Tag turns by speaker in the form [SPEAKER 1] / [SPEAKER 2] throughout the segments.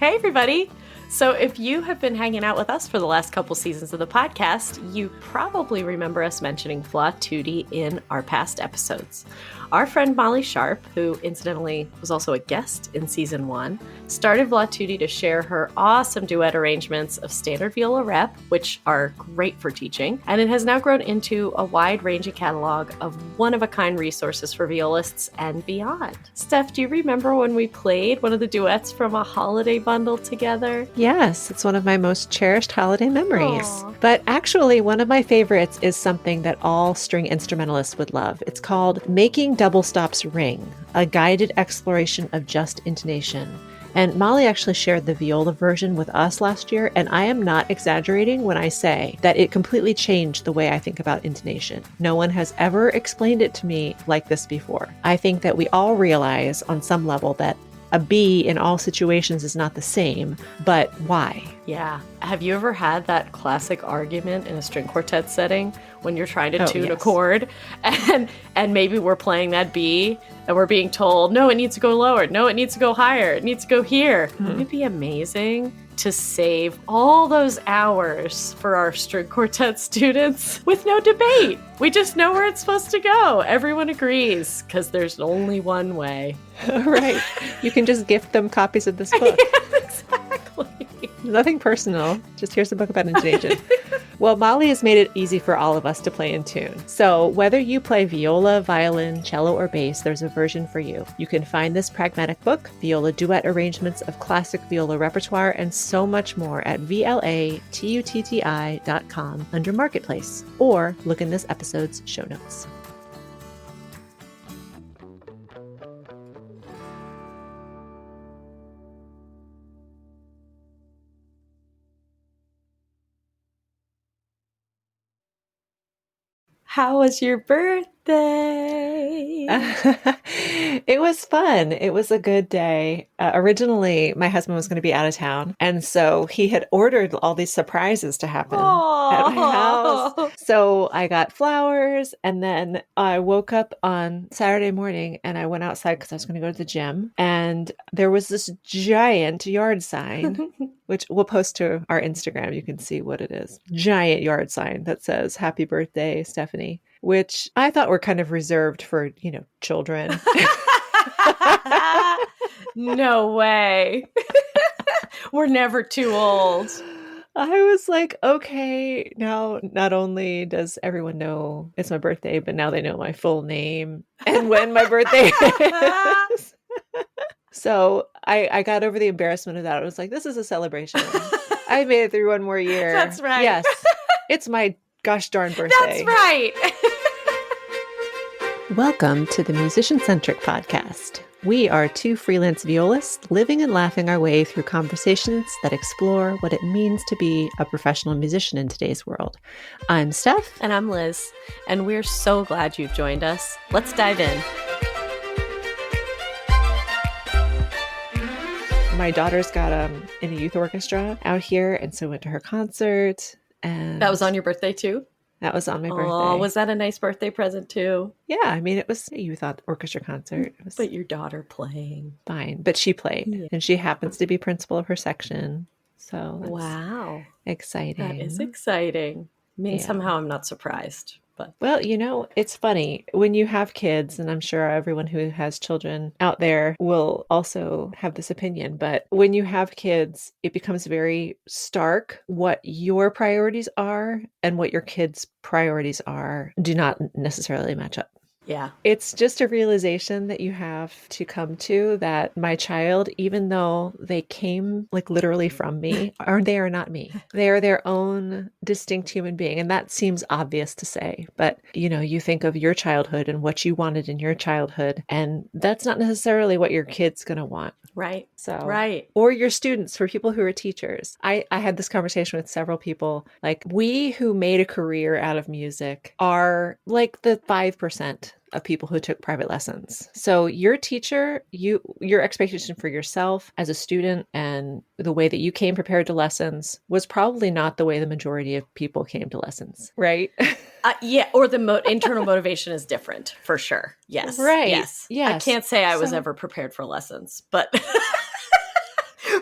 [SPEAKER 1] Hey, everybody. So if you have been hanging out with us for the last couple seasons of the podcast, you probably remember us mentioning Flaututi in our past episodes. Our friend Molly Sharp, who incidentally was also a guest in season 1, started Flaututi to share her awesome duet arrangements of standard viola rep, which are great for teaching, and it has now grown into a wide-ranging catalog of one-of-a-kind resources for violists and beyond. Steph, do you remember when we played one of the duets from a holiday bundle together?
[SPEAKER 2] Yes, it's one of my most cherished holiday memories.
[SPEAKER 1] Aww.
[SPEAKER 2] But actually, one of my favorites is something that all string instrumentalists would love. It's called Making Double Stops Ring, a guided exploration of just intonation. And Molly actually shared the viola version with us last year, and I am not exaggerating when I say that it completely changed the way I think about intonation. No one has ever explained it to me like this before. I think that we all realize on some level that a B in all situations is not the same, but why?
[SPEAKER 1] Yeah. Have you ever had that classic argument in a string quartet setting when you're trying to tune a chord and maybe we're playing that B and we're being told, no, it needs to go lower. No, it needs to go higher. It needs to go here. Wouldn't it be amazing to save all those hours for our string quartet students with no debate? We just know where it's supposed to go. Everyone agrees because there's only one way.
[SPEAKER 2] Right. You can just gift them copies of this book.
[SPEAKER 1] Yeah, exactly.
[SPEAKER 2] Nothing personal. Just here's a book about intonation. Well, Molly has made it easy for all of us to play in tune. So whether you play viola, violin, cello, or bass, there's a version for you. You can find this pragmatic book, viola duet arrangements of classic viola repertoire, and so much more at vlatutti.com under Marketplace, or look in this episode's show notes.
[SPEAKER 1] How was your birthday?
[SPEAKER 2] It was fun. It was a good day. Originally, my husband was going to be out of town, and so he had ordered all these surprises to happen at my house. So I got flowers, and then I woke up on Saturday morning, and I went outside because I was going to go to the gym, and there was this giant yard sign, which we'll post to our Instagram. You can see what it is. Giant yard sign that says, "Happy birthday, Stephanie," which I thought were kind of reserved for, children.
[SPEAKER 1] No way. We're never too old.
[SPEAKER 2] I was like, okay, now not only does everyone know it's my birthday, but now they know my full name and when my birthday is. So I got over the embarrassment of that. I was like, this is a celebration. I made it through one more year.
[SPEAKER 1] That's right.
[SPEAKER 2] Yes. It's my gosh darn birthday.
[SPEAKER 1] That's right.
[SPEAKER 2] Welcome to the Musician-Centric Podcast. We are two freelance violists living and laughing our way through conversations that explore what it means to be a professional musician in today's world. I'm Steph.
[SPEAKER 1] And I'm Liz. And we're so glad you've joined us. Let's dive in.
[SPEAKER 2] My daughter's got in a youth orchestra out here, and so I went to her concert. And
[SPEAKER 1] that was on your birthday too?
[SPEAKER 2] That was on my birthday.
[SPEAKER 1] Oh, was that a nice birthday present too?
[SPEAKER 2] Yeah, I mean, it was a youth orchestra concert. It was
[SPEAKER 1] but your daughter playing.
[SPEAKER 2] Fine, but she played, and she happens to be principal of her section. So that's exciting.
[SPEAKER 1] That is exciting. I mean, somehow I'm not surprised. But
[SPEAKER 2] well, it's funny when you have kids, and I'm sure everyone who has children out there will also have this opinion, but when you have kids, it becomes very stark what your priorities are and what your kids' priorities are do not necessarily match up.
[SPEAKER 1] Yeah.
[SPEAKER 2] It's just a realization that you have to come to that my child, even though they came like literally from me, they are not me. They are their own distinct human being. And that seems obvious to say, but you think of your childhood and what you wanted in your childhood, and that's not necessarily what your kid's going to want.
[SPEAKER 1] Right.
[SPEAKER 2] Right. Or your students, for people who are teachers. I had this conversation with several people, like we who made a career out of music are like the 5% of people who took private lessons. So your teacher, your expectation for yourself as a student and the way that you came prepared to lessons was probably not the way the majority of people came to lessons, right?
[SPEAKER 1] Yeah, or the internal motivation is different, for sure. Yes.
[SPEAKER 2] Right.
[SPEAKER 1] Yes.
[SPEAKER 2] Yes.
[SPEAKER 1] I can't say I was ever prepared for lessons, but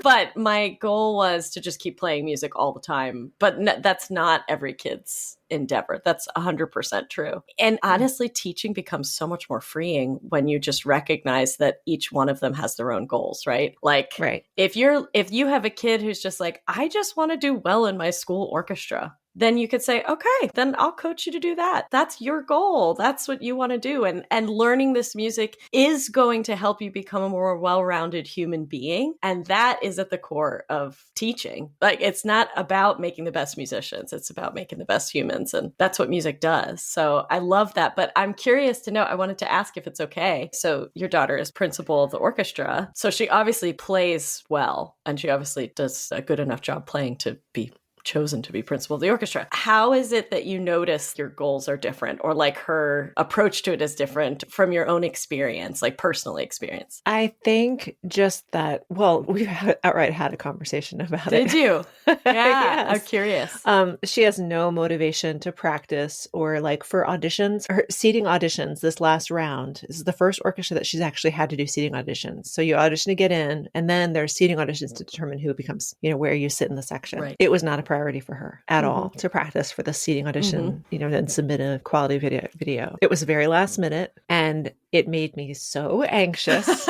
[SPEAKER 1] But my goal was to just keep playing music all the time. But that's not every kid's endeavor. That's 100% true. And honestly, teaching becomes so much more freeing when you just recognize that each one of them has their own goals, right? Like if you have a kid who's just like, I just want to do well in my school orchestra, then you could say, okay, then I'll coach you to do that. That's your goal. That's what you want to do. And learning this music is going to help you become a more well-rounded human being. And that is at the core of teaching. Like, it's not about making the best musicians. It's about making the best humans. And that's what music does. So I love that. But I'm curious to know, I wanted to ask if it's okay. So your daughter is principal of the orchestra. So she obviously plays well, and she obviously does a good enough job playing to be chosen to be principal of the orchestra. How is it that you notice your goals are different, or like her approach to it is different from your own experience, like personal experience?
[SPEAKER 2] I think just that, well, we've outright had a conversation about it.
[SPEAKER 1] Did you? Yeah.
[SPEAKER 2] Yes.
[SPEAKER 1] I'm curious.
[SPEAKER 2] She has no motivation to practice or like for auditions or seating auditions. This last round, this is the first orchestra that she's actually had to do seating auditions. So you audition to get in, and then there's seating auditions to determine who becomes, where you sit in the section. Right. It was not a priority for her at all to practice for the seating audition, and submit a quality video. It was very last minute, and it made me so anxious.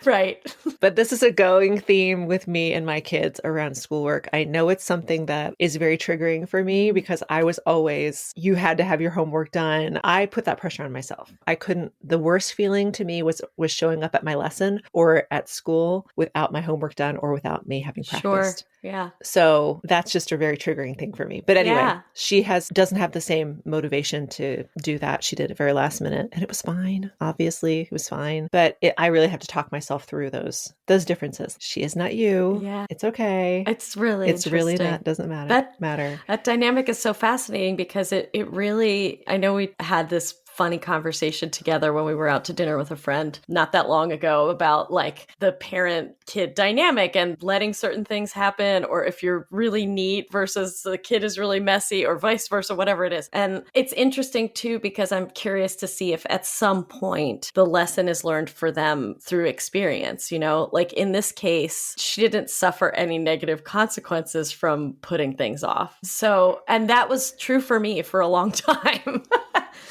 [SPEAKER 1] Right.
[SPEAKER 2] But this is a going theme with me and my kids around schoolwork. I know it's something that is very triggering for me because I was always, you had to have your homework done. I put that pressure on myself. I couldn't, the worst feeling to me was showing up at my lesson or at school without my homework done or without me having practiced.
[SPEAKER 1] Sure. Yeah.
[SPEAKER 2] So that's just a very triggering thing for me. But anyway, she doesn't have the same motivation to do that. She did it very last minute, and it was fine. Obviously, it was fine. But I really have to talk myself through those differences. She is not you. Yeah. It's okay.
[SPEAKER 1] It's really
[SPEAKER 2] not, doesn't matter.
[SPEAKER 1] That dynamic is so fascinating because it really, I know we had this funny conversation together when we were out to dinner with a friend not that long ago about like the parent-kid dynamic and letting certain things happen, or if you're really neat versus the kid is really messy, or vice versa, whatever it is. And it's interesting too, because I'm curious to see if at some point the lesson is learned for them through experience, like in this case, she didn't suffer any negative consequences from putting things off. So, and that was true for me for a long time.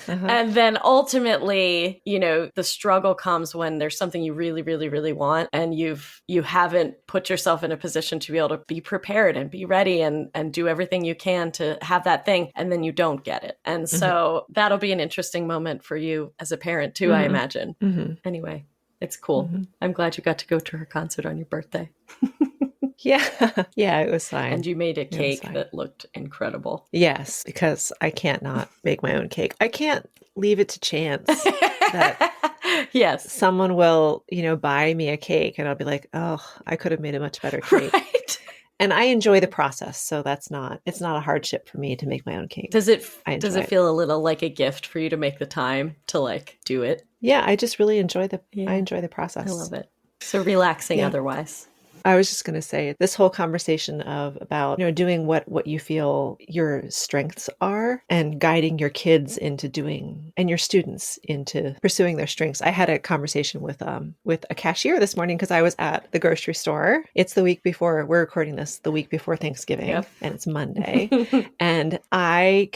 [SPEAKER 1] And then ultimately, the struggle comes when there's something you really, really, really want, and you haven't put yourself in a position to be able to be prepared and be ready and do everything you can to have that thing, and then you don't get it. And so that'll be an interesting moment for you as a parent too, I imagine. Anyway, it's cool. I'm glad you got to go to her concert on your birthday.
[SPEAKER 2] Yeah, it was fine.
[SPEAKER 1] And you made a cake that looked incredible.
[SPEAKER 2] Yes, because I can't not make my own cake. I can't leave it to chance that someone will, buy me a cake and I'll be like, oh, I could have made a much better cake. Right. And I enjoy the process, so it's not a hardship for me to make my own cake.
[SPEAKER 1] Does it feel a little like a gift for you to make the time to like do it?
[SPEAKER 2] Yeah, I just really enjoy the process.
[SPEAKER 1] I love it. So relaxing otherwise.
[SPEAKER 2] I was just going to say this whole conversation about doing what you feel your strengths are and guiding your kids into doing, and your students into pursuing their strengths. I had a conversation with a cashier this morning because I was at the grocery store. It's the week before, we're recording this the week before Thanksgiving, and it's Monday. And I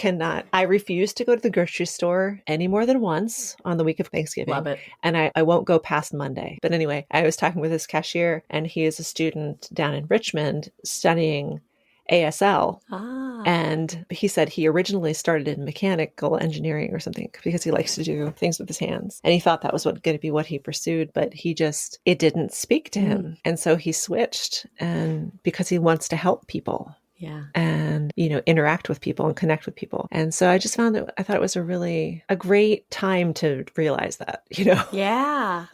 [SPEAKER 2] refuse to go to the grocery store any more than once on the week of Thanksgiving.
[SPEAKER 1] Love it.
[SPEAKER 2] And I won't go past Monday. But anyway, I was talking with this cashier, and he is a student down in Richmond studying ASL. And he said he originally started in mechanical engineering or something because he likes to do things with his hands. And he thought that was going to be what he pursued, but it didn't speak to him. And so he switched, and because he wants to help people. Yeah. And, interact with people and connect with people. And so I just found that I thought it was a great time to realize that, Yeah.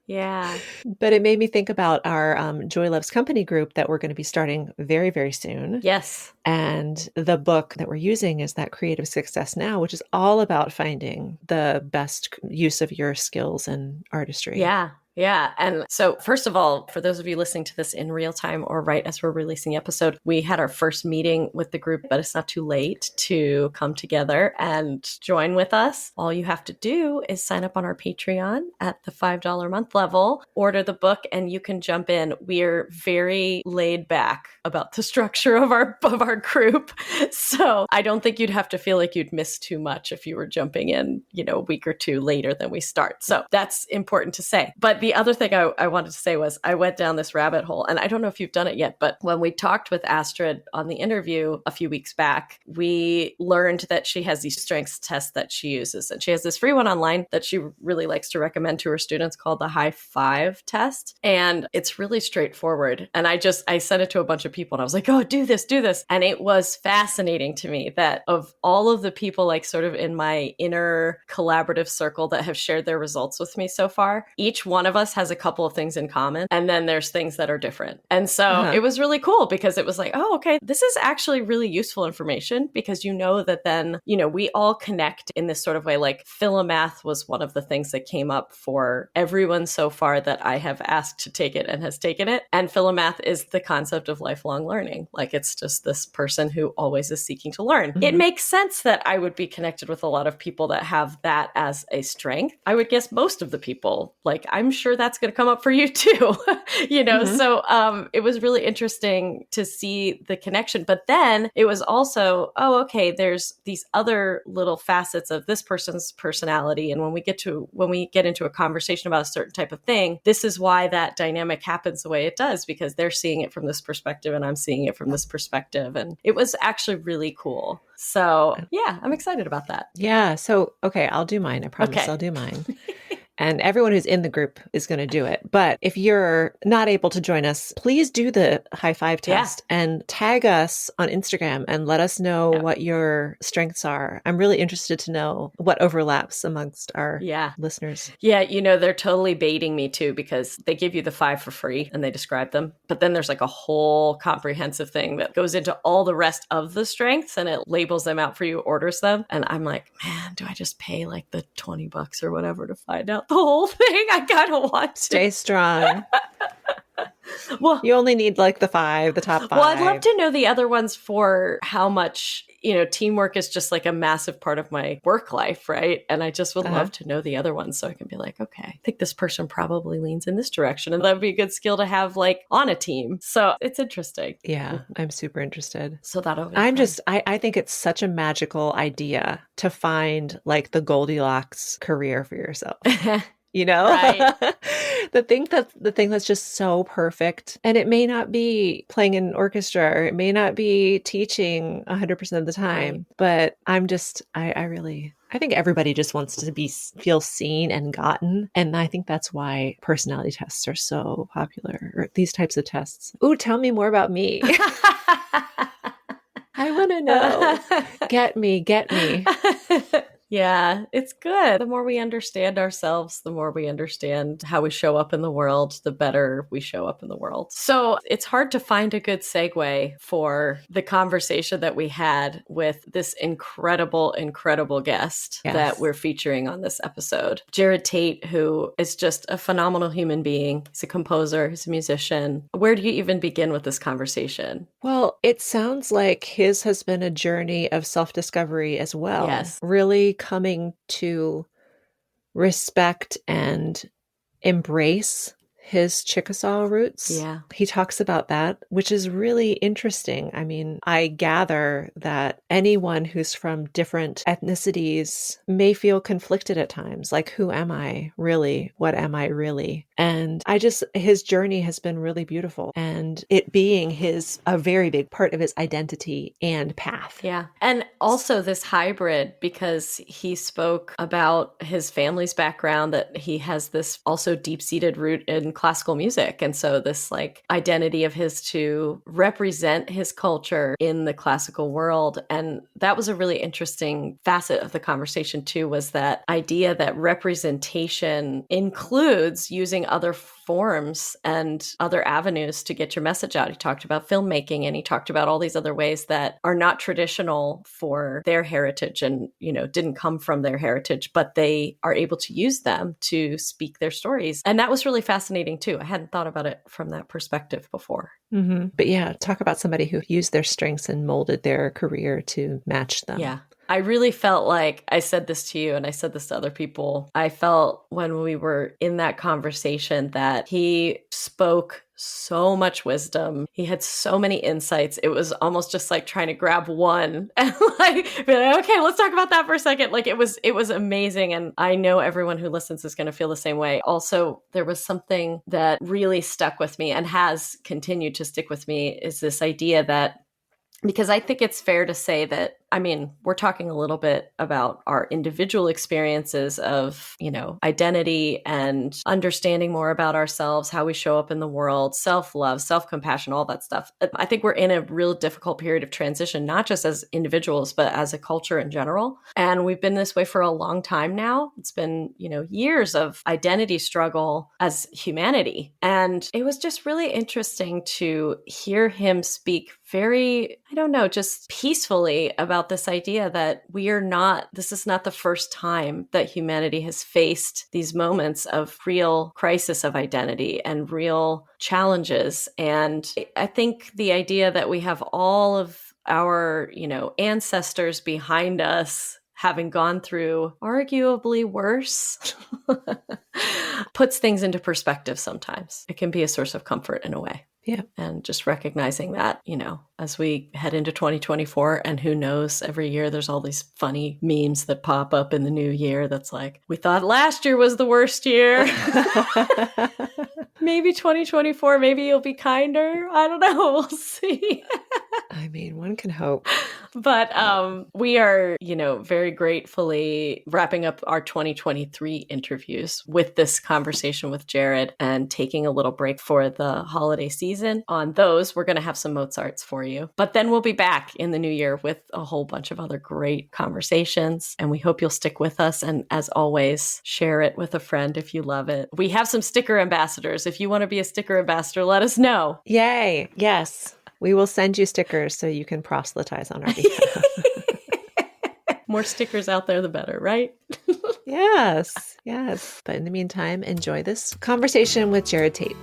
[SPEAKER 2] Yeah. But it made me think about our Joy Loves Company group that we're going to be starting very, very soon.
[SPEAKER 1] Yes.
[SPEAKER 2] And the book that we're using is that Creative Success Now, which is all about finding the best use of your skills and artistry.
[SPEAKER 1] Yeah. Yeah. And so, first of all, for those of you listening to this in real time or right as we're releasing the episode, we had our first meeting with the group, but it's not too late to come together and join with us. All you have to do is sign up on our Patreon at the $5 a month level, order the book, and you can jump in. We're very laid back about the structure of our group. So I don't think you'd have to feel like you'd miss too much if you were jumping in, a week or two later than we start. So that's important to say. But the other thing I wanted to say was I went down this rabbit hole, and I don't know if you've done it yet, but when we talked with Astrid on the interview a few weeks back, we learned that she has these strengths tests that she uses. And she has this free one online that she really likes to recommend to her students called the High Five test. And it's really straightforward. And I sent it to a bunch of people and I was like, oh, do this. And it was fascinating to me that of all of the people like sort of in my inner collaborative circle that have shared their results with me so far, each one of us has a couple of things in common. And then there's things that are different. And so it was really cool because it was like, oh, okay, this is actually really useful information because that then, we all connect in this sort of way. Like Philomath was one of the things that came up for everyone so far that I have asked to take it and has taken it. And Philomath is the concept of lifelong learning. Like it's just this person who always is seeking to learn. Mm-hmm. It makes sense that I would be connected with a lot of people that have that as a strength. I would guess most of the people, like I'm sure that's going to come up for you too, Mm-hmm. So it was really interesting to see the connection. But then it was also, oh, okay, there's these other little facets of this person's personality. And when we get into a conversation about a certain type of thing, this is why that dynamic happens the way it does, because they're seeing it from this perspective and I'm seeing it from this perspective. And it was actually really cool. So yeah, I'm excited about that.
[SPEAKER 2] Yeah. So, okay, I'll do mine. I promise I'll do mine. And everyone who's in the group is going to do it. But if you're not able to join us, please do the High Five test and tag us on Instagram and let us know what your strengths are. I'm really interested to know what overlaps amongst our listeners.
[SPEAKER 1] Yeah, they're totally baiting me too because they give you the 5 for free and they describe them. But then there's like a whole comprehensive thing that goes into all the rest of the strengths and it labels them out for you, orders them. And I'm like, man, do I just pay like the $20 or whatever to find out the whole thing? I kind of want to.
[SPEAKER 2] Stay strong. Well, you only need like the top 5.
[SPEAKER 1] Well, I'd love to know the other ones for how much, teamwork is just like a massive part of my work life, right? And I just would love to know the other ones so I can be like, okay, I think this person probably leans in this direction. And that would be a good skill to have like on a team. So it's interesting.
[SPEAKER 2] Yeah, I'm super interested.
[SPEAKER 1] So that'll be
[SPEAKER 2] I think it's such a magical idea to find like the Goldilocks career for yourself. Right. the thing that's just so perfect. And it may not be playing in an orchestra, or it may not be teaching 100% of the time, but I think everybody just wants to feel seen and gotten. And I think that's why personality tests are so popular, or these types of tests. Ooh, tell me more about me. I want to know. Get me.
[SPEAKER 1] Yeah, it's good. The more we understand ourselves, the more we understand how we show up in the world, the better we show up in the world. So it's hard to find a good segue for the conversation that we had with this incredible, incredible guest that we're featuring on this episode. Jerod Tate, who is just a phenomenal human being. He's a composer, he's a musician. Where do you even begin with this conversation?
[SPEAKER 2] Well, it sounds like his has been a journey of self-discovery as well.
[SPEAKER 1] Yes.
[SPEAKER 2] Really coming to respect and embrace his Chickasaw roots.
[SPEAKER 1] Yeah.
[SPEAKER 2] He talks about that, which is really interesting. I mean, I gather that anyone who's from different ethnicities may feel conflicted at times. Like, who am I really? What am I really? And his journey has been really beautiful, and it being a very big part of his identity and path.
[SPEAKER 1] Yeah. And also this hybrid, because he spoke about his family's background, that he has this also deep-seated root in classical music. And so this like identity of his to represent his culture in the classical world. And that was a really interesting facet of the conversation too, was that idea that representation includes using other forms and other avenues to get your message out. He talked about filmmaking, and he talked about all these other ways that are not traditional for their heritage and, didn't come from their heritage, but they are able to use them to speak their stories. And that was really fascinating too. I hadn't thought about it from that perspective before.
[SPEAKER 2] Mm-hmm. But yeah, talk about somebody who used their strengths and molded their career to match them.
[SPEAKER 1] Yeah. I really felt like, I said this to you and I said this to other people, I felt when we were in that conversation that he spoke so much wisdom. He had so many insights. It was almost just like trying to grab one and be like, okay, let's talk about that for a second. Like it was amazing. And I know everyone who listens is going to feel the same way. Also, there was something that really stuck with me and has continued to stick with me, is this idea that, because I think it's fair to say that, we're talking a little bit about our individual experiences of, identity and understanding more about ourselves, how we show up in the world, self-love, self-compassion, all that stuff. I think we're in a real difficult period of transition, not just as individuals, but as a culture in general. And we've been this way for a long time now. It's been, years of identity struggle as humanity. And it was just really interesting to hear him speak very, just peacefully about this idea that this is not the first time that humanity has faced these moments of real crisis of identity and real challenges. And I think the idea that we have all of our, ancestors behind us having gone through arguably worse puts things into perspective sometimes. It can be a source of comfort in a way.
[SPEAKER 2] Yeah.
[SPEAKER 1] And just recognizing that, as we head into 2024, and who knows, every year there's all these funny memes that pop up in the new year that's like, we thought last year was the worst year. Maybe 2024, maybe you'll be kinder. I don't know. We'll see.
[SPEAKER 2] One can hope.
[SPEAKER 1] But we are, very gratefully wrapping up our 2023 interviews with this conversation with Jerod and taking a little break for the holiday season. On those, we're going to have some Mozarts for you. But then we'll be back in the new year with a whole bunch of other great conversations. And we hope you'll stick with us. And as always, share it with a friend if you love it. We have some sticker ambassadors. If you want to be a sticker ambassador, let us know.
[SPEAKER 2] Yay. Yes. We will send you stickers so you can proselytize on our behalf.
[SPEAKER 1] More stickers out there, the better, right?
[SPEAKER 2] Yes. But in the meantime, enjoy this conversation with Jerod Tate.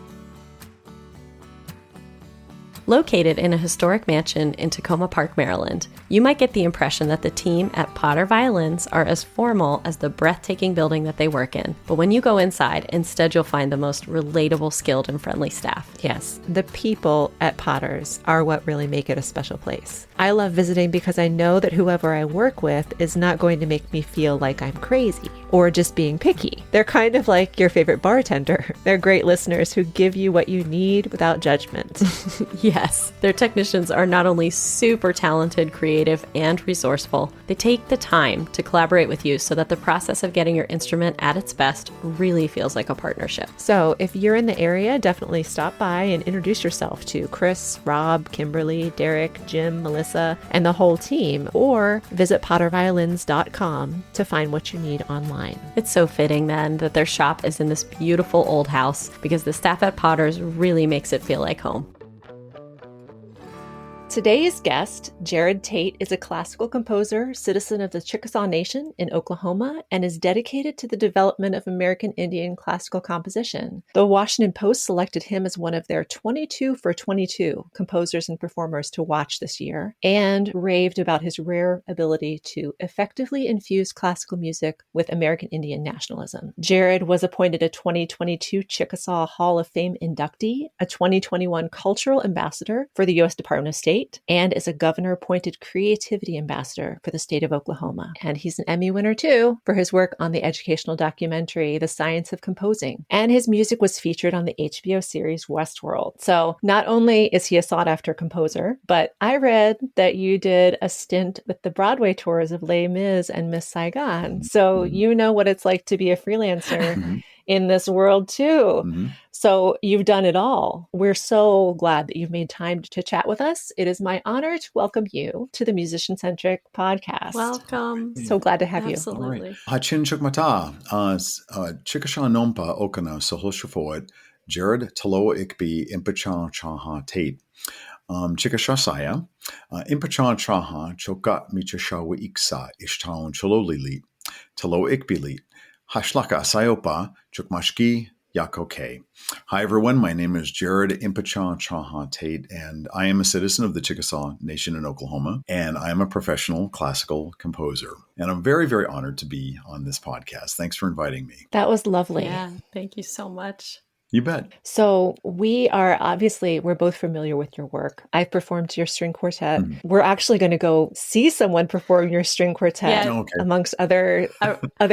[SPEAKER 1] Located in a historic mansion in Tacoma Park, Maryland, you might get the impression that the team at Potter Violins are as formal as the breathtaking building that they work in. But when you go inside, instead you'll find the most relatable, skilled, and friendly staff.
[SPEAKER 2] Yes, the people at Potter's are what really make it a special place. I love visiting because I know that whoever I work with is not going to make me feel like I'm crazy or just being picky. They're kind of like your favorite bartender. They're great listeners who give you what you need without judgment.
[SPEAKER 1] Yes, their technicians are not only super talented, creative, and resourceful, they take the time to collaborate with you so that the process of getting your instrument at its best really feels like a partnership.
[SPEAKER 2] So if you're in the area, definitely stop by and introduce yourself to Chris, Rob, Kimberly, Derek, Jim, Melissa, and the whole team, or visit potterviolins.com to find what you need online.
[SPEAKER 1] It's so fitting then that their shop is in this beautiful old house because the staff at Potter's really makes it feel like home.
[SPEAKER 2] Today's guest, Jerod Tate, is a classical composer, citizen of the Chickasaw Nation in Oklahoma, and is dedicated to the development of American Indian classical composition. The Washington Post selected him as one of their 22 for 22 composers and performers to watch this year, and raved about his rare ability to effectively infuse classical music with American Indian nationalism. Jerod was appointed a 2022 Chickasaw Hall of Fame inductee, a 2021 Cultural Ambassador for the U.S. Department of State, and is a governor-appointed Creativity Ambassador for the state of Oklahoma. And he's an Emmy winner, too, for his work on the educational documentary, The Science of Composing. And his music was featured on the HBO series Westworld. So not only is he a sought-after composer, but I read that you did a stint with the Broadway tours of Les Mis and Miss Saigon. So you know what it's like to be a freelancer in this world, too. So you've done it all. We're so glad that you've made time to chat with us. It is my honor to welcome you to the Musician Centric podcast.
[SPEAKER 1] Welcome.
[SPEAKER 2] So glad to have you.
[SPEAKER 1] Absolutely.
[SPEAKER 3] Hachin Chukmata, Chickasaw Nompa Okana, Sohol Shafoet, Jerod Impichchaachaaha Tate. Chickasaw Saya, Impichchaachaaha Choka Michashawa Iksa, Ishtaon Chololili, Talo Ikbili, Hashlaka Sayopa, Chukmashki, Yakoke. Hi, everyone. My name is Jerod Impichchaachaaha Tate, and I am a citizen of the Chickasaw Nation in Oklahoma, and I am a professional classical composer. And I'm very, very honored to be on this podcast. Thanks for inviting me.
[SPEAKER 2] That was lovely.
[SPEAKER 1] Yeah, thank you so much.
[SPEAKER 3] You bet.
[SPEAKER 2] So we're both familiar with your work. I've performed your string quartet. We're actually going to go see someone perform your string quartet amongst other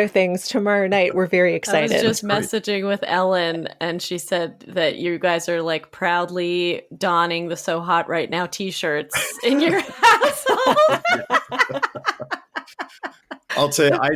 [SPEAKER 2] things tomorrow night. We're very excited.
[SPEAKER 1] I was just messaging with Ellen, and she said that you guys are like proudly donning the So Hot Right Now t-shirts in your household.
[SPEAKER 3] I'll tell you, I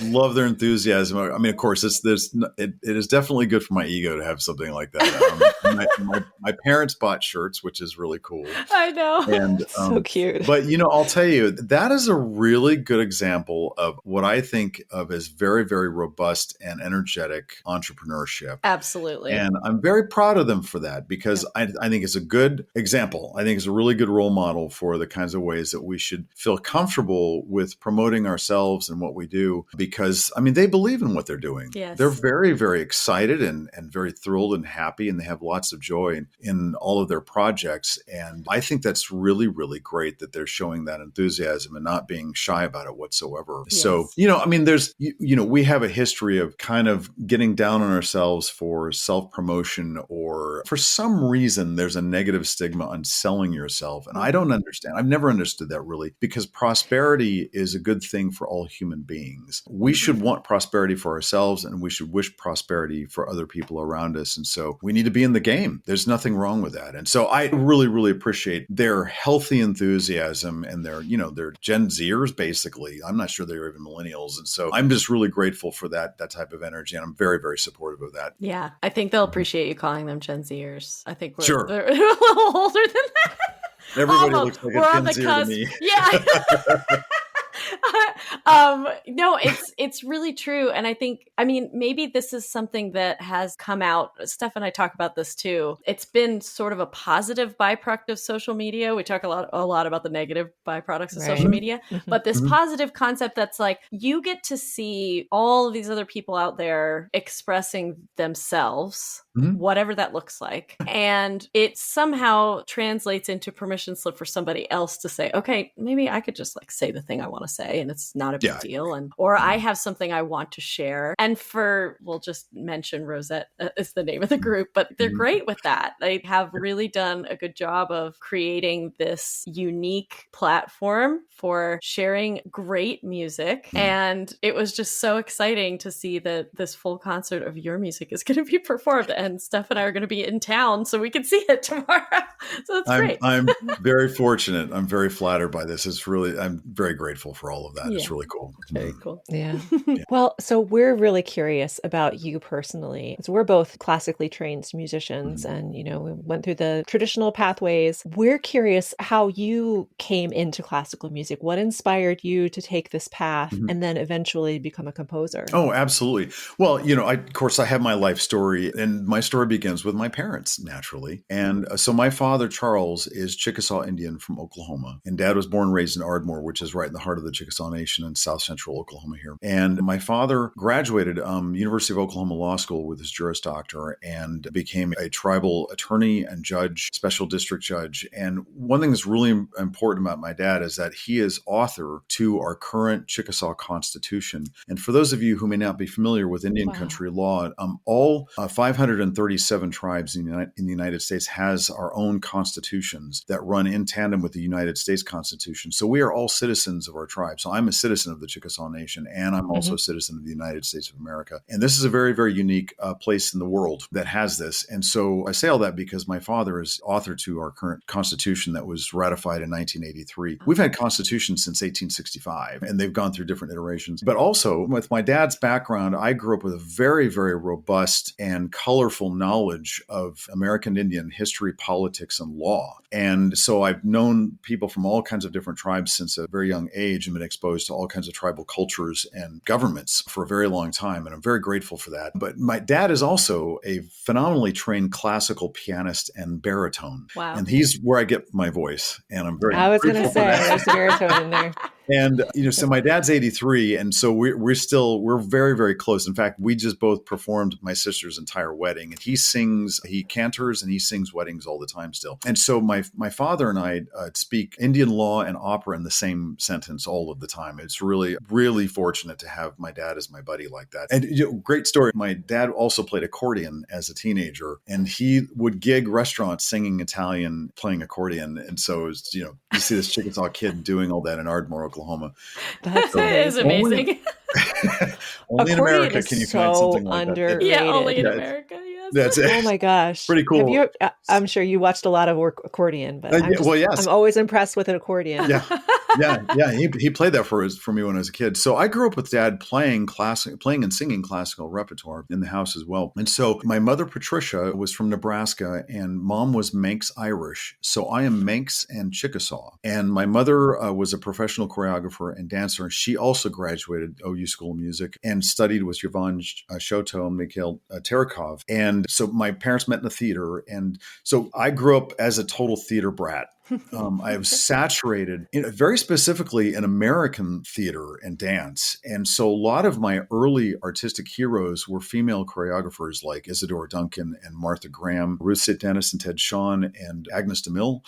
[SPEAKER 3] love their enthusiasm. I mean, of course, it is definitely good for my ego to have something like that. My parents bought shirts, which is really cool.
[SPEAKER 1] I know.
[SPEAKER 3] And
[SPEAKER 2] so cute.
[SPEAKER 3] But, I'll tell you, that is a really good example of what I think of as very, very robust and energetic entrepreneurship.
[SPEAKER 1] Absolutely.
[SPEAKER 3] And I'm very proud of them for that, because I think it's a good example. I think it's a really good role model for the kinds of ways that we should feel comfortable with promoting ourselves and what we do, because they believe in what they're doing.
[SPEAKER 1] Yes.
[SPEAKER 3] They're very, very excited and very thrilled and happy, and they have lots of joy in all of their projects. And I think that's really, really great that they're showing that enthusiasm and not being shy about it whatsoever. Yes. So, there's, we have a history of kind of getting down on ourselves for self-promotion, or for some reason, there's a negative stigma on selling yourself. And I don't understand. I've never understood that, really, because prosperity is a good thing for all human beings. We should want prosperity for ourselves, and we should wish prosperity for other people around us. And so we need to be in the game. There's nothing wrong with that. And so I really, really appreciate their healthy enthusiasm and their Gen Zers, basically. I'm not sure they're even millennials. And so I'm just really grateful for that type of energy. And I'm very, very supportive of that.
[SPEAKER 1] Yeah. I think they'll appreciate you calling them Gen Zers. I think they're a
[SPEAKER 3] sure.
[SPEAKER 1] little older than that.
[SPEAKER 3] Everybody looks like a Gen Zer to me.
[SPEAKER 1] Yeah. No, it's really true. And I think, maybe this is something that has come out. Steph and I talk about this too. It's been sort of a positive byproduct of social media. We talk a lot about the negative byproducts of social media, but this positive concept that's like, you get to see all of these other people out there expressing themselves, whatever that looks like. And it somehow translates into permission slip for somebody else to say, okay, maybe I could just say the thing I want to say, and it's not a big deal. Or I have something I want to share. And we'll just mention Rosette is the name of the group, but they're great with that. They have really done a good job of creating this unique platform for sharing great music. And it was just so exciting to see that this full concert of your music is going to be performed, and Steph and I are going to be in town so we can see it tomorrow. So it's great.
[SPEAKER 3] I'm very fortunate. I'm very flattered by this. I'm very grateful for all of that. It's really cool.
[SPEAKER 1] Very cool.
[SPEAKER 2] Yeah. Well, so we're really curious about you personally. So we're both classically trained musicians, and, we went through the traditional pathways. We're curious how you came into classical music. What inspired you to take this path and then eventually become a composer?
[SPEAKER 3] Oh, absolutely. Well, of course, I have my life story, and my story begins with my parents, naturally. And so my father, Charles, is Chickasaw Indian from Oklahoma, and Dad was born and raised in Ardmore, which is right in the heart of the Chickasaw Nation in South Central Oklahoma here. And my father graduated University of Oklahoma Law School with his Juris Doctor and became a tribal attorney and judge, special district judge. And one thing that's really important about my dad is that he is author to our current Chickasaw Constitution. And for those of you who may not be familiar with Indian country law, all 537 tribes in the United States has our own constitutions that run in tandem with the United States Constitution. So we are all citizens of our tribes. So I'm a citizen of the Chickasaw Nation, and I'm also a citizen of the United States of America. And this is a very, very unique place in the world that has this. And so I say all that because my father is author to our current Constitution that was ratified in 1983. We've had constitutions since 1865, and they've gone through different iterations. But also, with my dad's background, I grew up with a very, very robust and colorful knowledge of American Indian history, politics, and law. And so I've known people from all kinds of different tribes since a very young age and been exposed to all kinds of tribal cultures and governments for a very long time. And I'm very grateful for that. But my dad is also a phenomenally trained classical pianist and baritone.
[SPEAKER 1] Wow.
[SPEAKER 3] And he's where I get my voice. And I'm very
[SPEAKER 2] I was going to
[SPEAKER 3] grateful for
[SPEAKER 2] say,
[SPEAKER 3] that.
[SPEAKER 2] there's a baritone in there.
[SPEAKER 3] And, so my dad's 83. And so we're very, very close. In fact, we just both performed my sister's entire wedding, and he cantors and he sings weddings all the time still. And so my father and I speak Indian law and opera in the same sentence all of the time. It's really, really fortunate to have my dad as my buddy like that. And great story. My dad also played accordion as a teenager, and he would gig restaurants singing Italian, playing accordion. And so it was, you see this Chickasaw kid doing all that in Ardmore, Oklahoma.
[SPEAKER 2] That
[SPEAKER 1] is amazing.
[SPEAKER 3] Only in America can you find something like that.
[SPEAKER 2] Underrated.
[SPEAKER 1] Yeah, only in America. Yes.
[SPEAKER 3] That's it.
[SPEAKER 2] Oh my gosh.
[SPEAKER 3] Pretty cool.
[SPEAKER 2] I'm sure you watched a lot of accordion, but
[SPEAKER 3] yes.
[SPEAKER 2] I'm always impressed with an accordion.
[SPEAKER 3] Yeah. He played that for me when I was a kid. So I grew up with Dad playing and singing classical repertoire in the house as well. And so my mother, Patricia, was from Nebraska, and Mom was Manx Irish. So I am Manx and Chickasaw. And my mother was a professional choreographer and dancer. And she also graduated OU School of Music and studied with Yvonne Shoto and Mikhail Terekov. And so my parents met in the theater. And so I grew up as a total theater brat. I was saturated very specifically in American theater and dance. And so a lot of my early artistic heroes were female choreographers like Isadora Duncan and Martha Graham, Ruth St. Dennis and Ted Shawn and Agnes DeMille.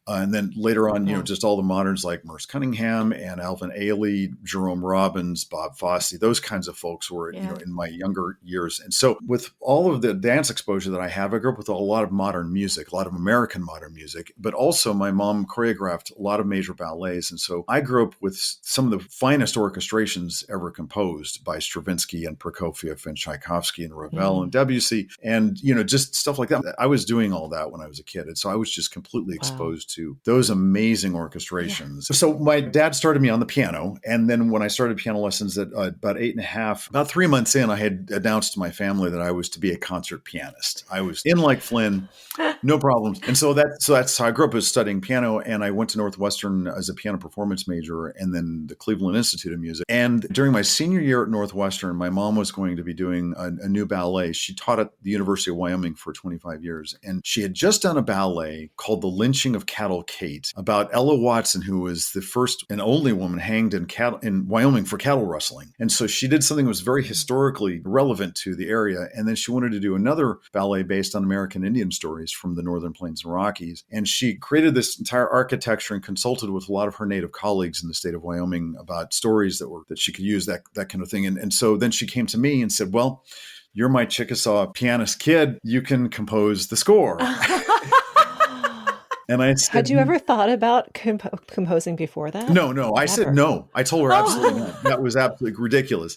[SPEAKER 3] And then later on, just all the moderns like Merce Cunningham and Alvin Ailey, Jerome Robbins, Bob Fosse, those kinds of folks were, in my younger years. And so with all of the dance exposure that I have, I grew up with a lot of modern music, a lot of American modern music, but also my mom choreographed a lot of major ballets. And so I grew up with some of the finest orchestrations ever composed by Stravinsky and Prokofiev and Tchaikovsky and Ravel and Debussy and, just stuff like that. I was doing all that when I was a kid. And so I was just completely exposed to those amazing orchestrations. Yeah. So my dad started me on the piano. And then when I started piano lessons at about 8.5, about 3 months in, I had announced to my family that I was to be a concert pianist. I was in like Flynn, no problems. And so that's how I grew up, was studying piano. And I went to Northwestern as a piano performance major and then the Cleveland Institute of Music. And during my senior year at Northwestern, my mom was going to be doing a new ballet. She taught at the University of Wyoming for 25 years. And she had just done a ballet called The Lynching of Cattle Kate about Ella Watson, who was the first and only woman hanged in Wyoming for cattle rustling. And so she did something that was very historically relevant to the area. And then she wanted to do another ballet based on American Indian stories from the Northern Plains and Rockies. And she created this entire architecture and consulted with a lot of her native colleagues in the state of Wyoming about stories that she could use, that kind of thing. And so then she came to me and said, well, you're my Chickasaw pianist kid. You can compose the score. And I said,
[SPEAKER 2] had you ever thought about composing before that?
[SPEAKER 3] No. I said no. I told her absolutely not. That was absolutely ridiculous.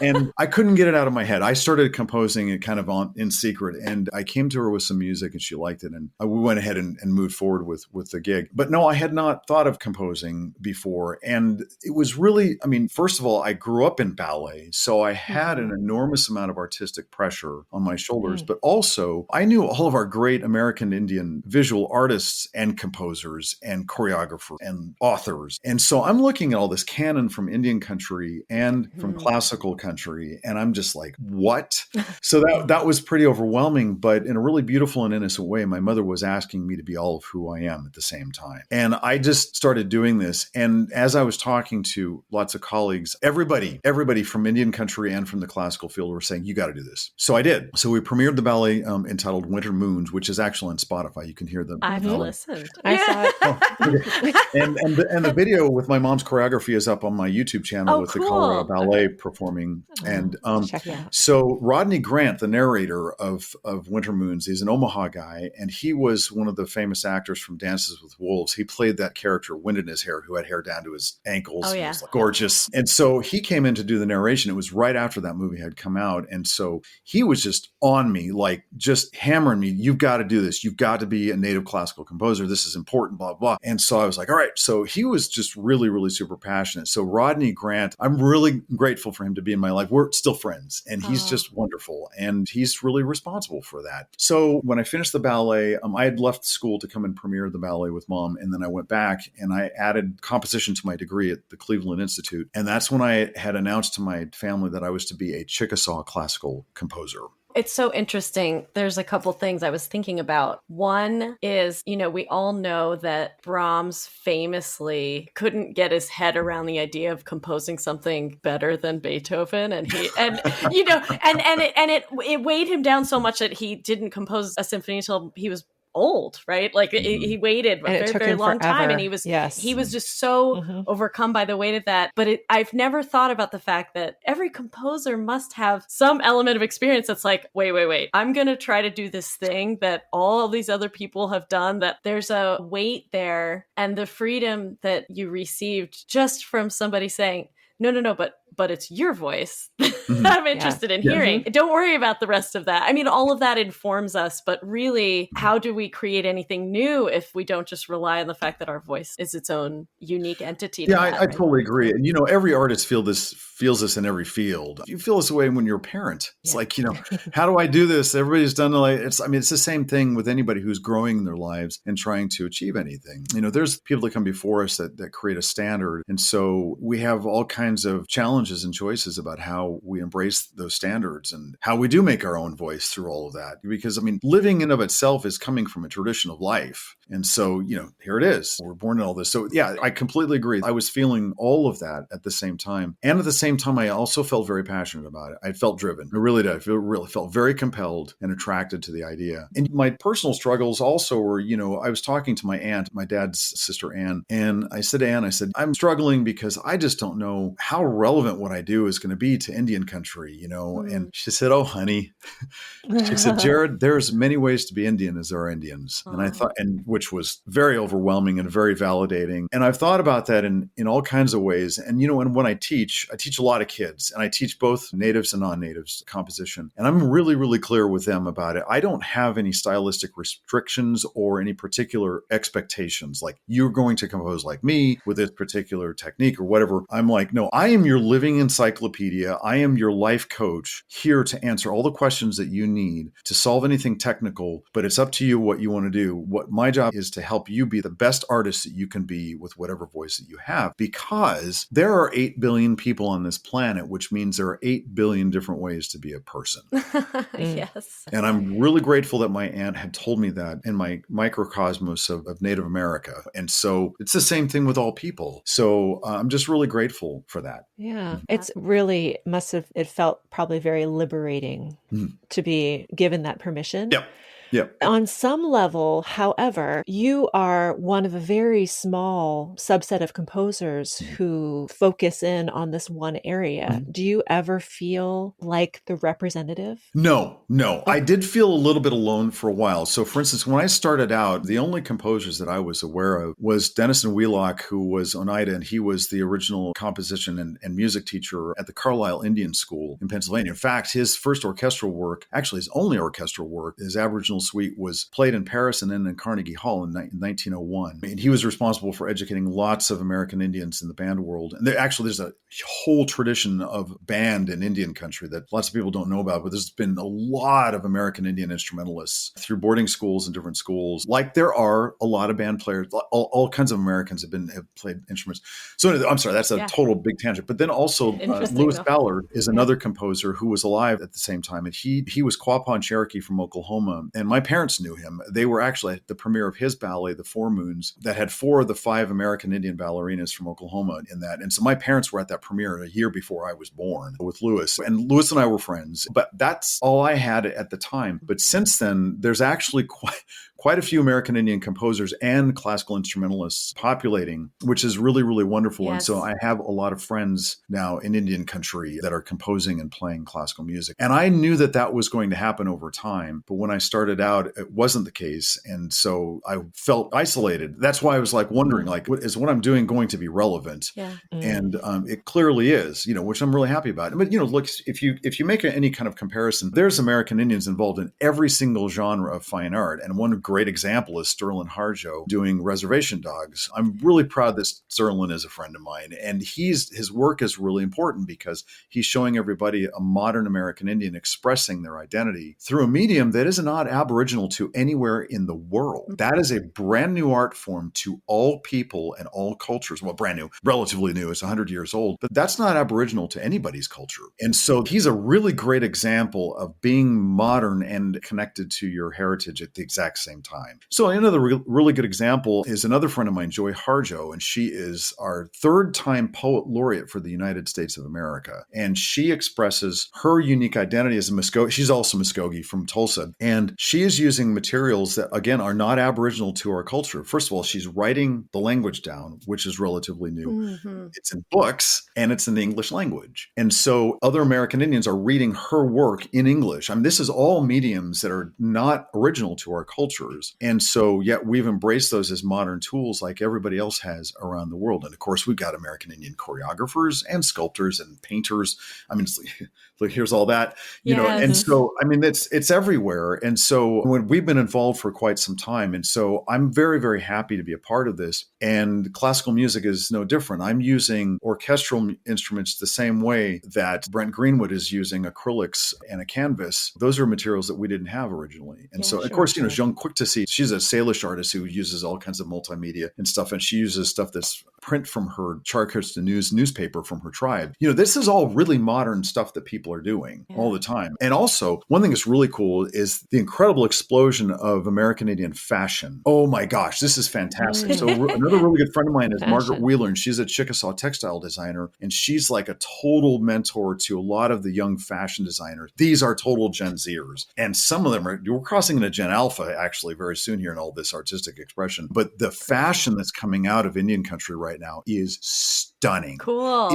[SPEAKER 3] And I couldn't get it out of my head. I started composing it kind of in secret. And I came to her with some music and she liked it. And we went ahead and moved forward with the gig. But no, I had not thought of composing before. And it was really, first of all, I grew up in ballet. So I had an enormous amount of artistic pressure on my shoulders. But also, I knew all of our great American Indian visual artists and composers and choreographers and authors. And so I'm looking at all this canon from Indian country and from classical country. And I'm just like, what? So that was pretty overwhelming, but in a really beautiful and innocent way, my mother was asking me to be all of who I am at the same time. And I just started doing this. And as I was talking to lots of colleagues, everybody from Indian country and from the classical field were saying, you got to do this. So I did. So we premiered the ballet entitled Winter Moons, which is actually on Spotify. You can hear the
[SPEAKER 1] I've listened. listened.
[SPEAKER 2] I saw it.
[SPEAKER 3] Oh, okay. And the video with my mom's choreography is up on my YouTube channel with the Colorado Ballet performing. And
[SPEAKER 2] Check it out.
[SPEAKER 3] so Rodney Grant, the narrator of Winter Moons, he's an Omaha guy, and he was one of the famous actors from Dances with Wolves. He played that character, Wind in His Hair, who had hair down to his ankles.
[SPEAKER 1] Oh, yeah.
[SPEAKER 3] He was like gorgeous. And so he came in to do the narration. It was right after that movie had come out. And so he was just on me, like just hammering me. You've got to do this. You've got to be a native classical composer. This is important, blah, blah. And so I was like, all right. So he was just really, really super passionate. So Rodney Grant, I'm really grateful for him to be in my life. We're still friends and he's just wonderful. And he's really responsible for that. So when I finished the ballet, I had left school to come and premiere the ballet with Mom. And then I went back and I added composition to my degree at the Cleveland Institute. And that's when I had announced to my family that I was to be a Chickasaw classical composer.
[SPEAKER 1] It's so interesting. There's a couple things I was thinking about. One is, we all know that Brahms famously couldn't get his head around the idea of composing something better than Beethoven. And it weighed him down so much that he didn't compose a symphony until he was old, right? Like he waited a very, very long time, and he was just so overcome by the weight of that. But I've never thought about the fact that every composer must have some element of experience that's like, wait, I'm going to try to do this thing that all of these other people have done, that there's a weight there, and the freedom that you received just from somebody saying, no, but it's your voice I'm interested in hearing. Don't worry about the rest of that. I mean, all of that informs us, but really, how do we create anything new if we don't just rely on the fact that our voice is its own unique entity?
[SPEAKER 3] I totally agree. And, every artist feels this in every field. You feel this way when you're a parent. It's like, how do I do this? Everybody's done it's the same thing with anybody who's growing in their lives and trying to achieve anything. There's people that come before us that create a standard. And so we have all kinds of challenges and choices about how we embrace those standards and how we do make our own voice through all of that. Because, living in of itself is coming from a tradition of life. And so, here it is. We're born in all this. So yeah, I completely agree. I was feeling all of that at the same time. And at the same time, I also felt very passionate about it. I felt driven. I really did. I really felt very compelled and attracted to the idea. And my personal struggles also were, I was talking to my aunt, my dad's sister, Anne, and I said to Anne, I'm struggling because I just don't know how relevant what I do is going to be to Indian country, And she said, oh, honey, she said, Jerod, there's many ways to be Indian as there are Indians. And I thought, which was very overwhelming and very validating. And I've thought about that in all kinds of ways. And, and when I teach a lot of kids, and I teach both natives and non-natives composition. And I'm really, really clear with them about it. I don't have any stylistic restrictions or any particular expectations. Like, you're going to compose like me with this particular technique or whatever. I'm like, no, I am your living encyclopedia. I am your life coach, here to answer all the questions that you need to solve anything technical, but it's up to you what you want to do. What my job is to help you be the best artist that you can be with whatever voice that you have, because there are 8 billion people on this planet, which means there are 8 billion different ways to be a person.
[SPEAKER 1] Yes.
[SPEAKER 3] And I'm really grateful that my aunt had told me that in my microcosmos of Native America. And so it's the same thing with all people. So I'm just really grateful for that.
[SPEAKER 2] Yeah. It's really it felt probably very liberating to be given that permission.
[SPEAKER 3] Yep. Yep.
[SPEAKER 2] On some level, however, you are one of a very small subset of composers who focus in on this one area. Do you ever feel like the representative?
[SPEAKER 3] No. I did feel a little bit alone for a while. So for instance, when I started out, the only composers that I was aware of was Dennison Wheelock, who was Oneida, and he was the original composition and music teacher at the Carlisle Indian School in Pennsylvania. In fact, his first orchestral work, actually his only orchestral work, his Aboriginal Suite, was played in Paris and then in Carnegie Hall in 1901. And he was responsible for educating lots of American Indians in the band world. And there's a whole tradition of band in Indian country that lots of people don't know about, but there's been a lot of American Indian instrumentalists through boarding schools and different schools. Like, there are a lot of band players, all kinds of Americans have played instruments. So I'm sorry, that's a total big tangent. But then also Lewis Ballard is another composer who was alive at the same time. And he was Quapaw Cherokee from Oklahoma. And my parents knew him. They were actually at the premiere of his ballet, The Four Moons, that had 4 of the 5 American Indian ballerinas from Oklahoma in that. And so my parents were at that premiere a year before I was born with Lewis. And Lewis and I were friends, but that's all I had at the time. But since then, there's actually quite quite a few American Indian composers and classical instrumentalists populating, which is really, really wonderful. And so I have a lot of friends now in Indian country that are composing and playing classical music. And I knew that that was going to happen over time. But when I started out, it wasn't the case. And so I felt isolated. That's why I was like wondering, like, is what I'm doing going to be relevant?
[SPEAKER 1] Yeah.
[SPEAKER 3] And it clearly is, which I'm really happy about. But, look, if you make any kind of comparison, there's American Indians involved in every single genre of fine art. And one great example is Sterling Harjo doing Reservation Dogs. I'm really proud that Sterling is a friend of mine. And his work is really important because he's showing everybody a modern American Indian expressing their identity through a medium that is not aboriginal to anywhere in the world. That is a brand new art form to all people and all cultures. Well, brand new, relatively new. It's 100 years old, but that's not aboriginal to anybody's culture. And so he's a really great example of being modern and connected to your heritage at the exact same time. So another really good example is another friend of mine, Joy Harjo, and she is our third-time poet laureate for the United States of America. And she expresses her unique identity as a Muskogee. She's also Muskogee from Tulsa. And she is using materials that, again, are not aboriginal to our culture. First of all, she's writing the language down, which is relatively new. Mm-hmm. It's in books and it's in the English language. And so other American Indians are reading her work in English. I mean, this is all mediums that are not original to our cultures. And so yet we've embraced those as modern tools like everybody else has around the world. And of course, we've got American Indian choreographers and sculptors and painters. I mean, look, here's all that, you know, and so, I mean, it's everywhere. And so when we've been involved for quite some time. And so I'm very, very happy to be a part of this. And classical music is no different. I'm using orchestral instruments the same way that Brent Greenwood is using acrylics and a canvas. Those are materials that we didn't have originally. And of course, you know, Jean Quick-to-See, she's a Salish artist who uses all kinds of multimedia and stuff. And she uses stuff that's print from her Chartist News newspaper from her tribe. You know, this is all really modern stuff that people are doing all the time. And also, one thing that's really cool is the incredible explosion of American Indian fashion. Oh my gosh, this is fantastic. So another really good friend of mine is Margaret Wheeler, and she's a Chickasaw textile designer. And she's like a total mentor to a lot of the young fashion designers. These are total Gen Zers. And some of them we're crossing into Gen Alpha actually very soon here in all this artistic expression. But the fashion that's coming out of Indian country right now is stunning.
[SPEAKER 1] Cool.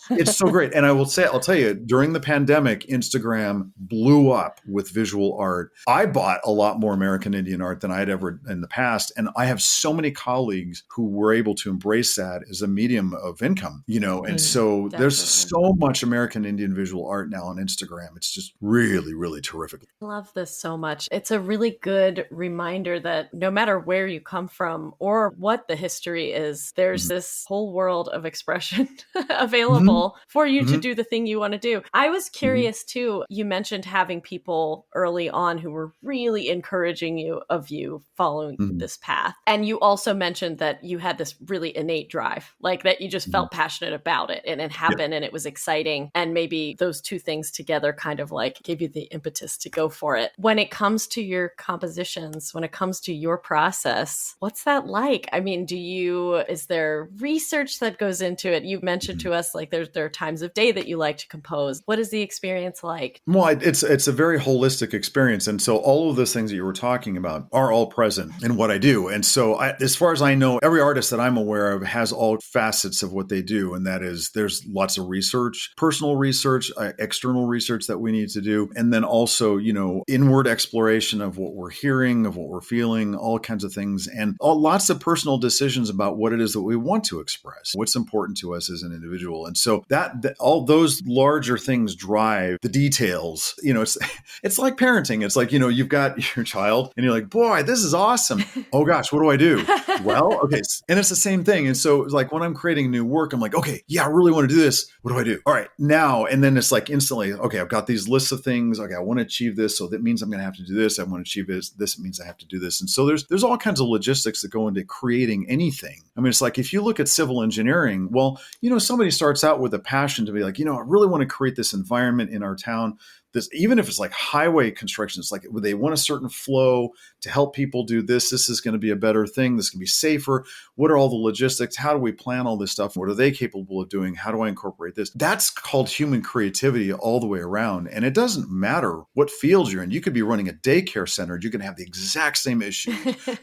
[SPEAKER 3] It's so great. And I'll tell you, during the pandemic, Instagram blew up with visual art. I bought a lot more American Indian art than I'd ever in the past. And I have so many colleagues who were able to embrace that as a medium of income, you know, and so there's so much American Indian visual art now on Instagram. It's just really, really terrific.
[SPEAKER 1] I love this so much. It's a really good reminder that no matter where you come from or what the history is, there's this whole world of expression available for you to do the thing you want to do. I was curious too. You mentioned having people early on who were really encouraging you following this path. And you also mentioned that you had this really innate drive, like that you just felt passionate about it and it happened and it was exciting. And maybe those two things together kind of like gave you the impetus to go for it. When it comes to your compositions, when it comes to your process, what's that like? I mean, is there research that goes into it? You've mentioned to us like there are times of day that you like to compose. What is the experience like?
[SPEAKER 3] Well, it's a very holistic experience. And so all of those things that you were talking about are all present in what I do. And so as far as I know, every artist that I'm aware of has all facets of what they do. And that is there's lots of research, personal research, external research that we need to do. And then also, you know, inward exploration of what we're hearing, of what we're feeling, all kinds of things, and lots of personal decisions about what it is that we want to express, what's important to us as an individual. And so that all those larger things drive the details. You know, it's like parenting. It's like, you know, you've got your child and you're like, boy, this is awesome. Oh gosh, what do I do? Well, okay. And it's the same thing. And so like when I'm creating new work, I'm like, okay, yeah, I really want to do this. What do I do? All right, now. And then it's like instantly, okay, I've got these lists of things. Okay, I want to achieve this. So that means I'm going to have to do this. I want to achieve this. This means I have to do this. And so there's all kinds of logistics that go into creating anything. I mean, it's like, if you look at civil engineering, well, you know, somebody starts out with a passion to be like, you know, I really want to create this environment in our town this, even if it's like highway construction, it's like they want a certain flow to help people do this. This is going to be a better thing. This can be safer. What are all the logistics? How do we plan all this stuff? What are they capable of doing? How do I incorporate this? That's called human creativity all the way around. And it doesn't matter what field you're in. You could be running a daycare center. You can have the exact same issues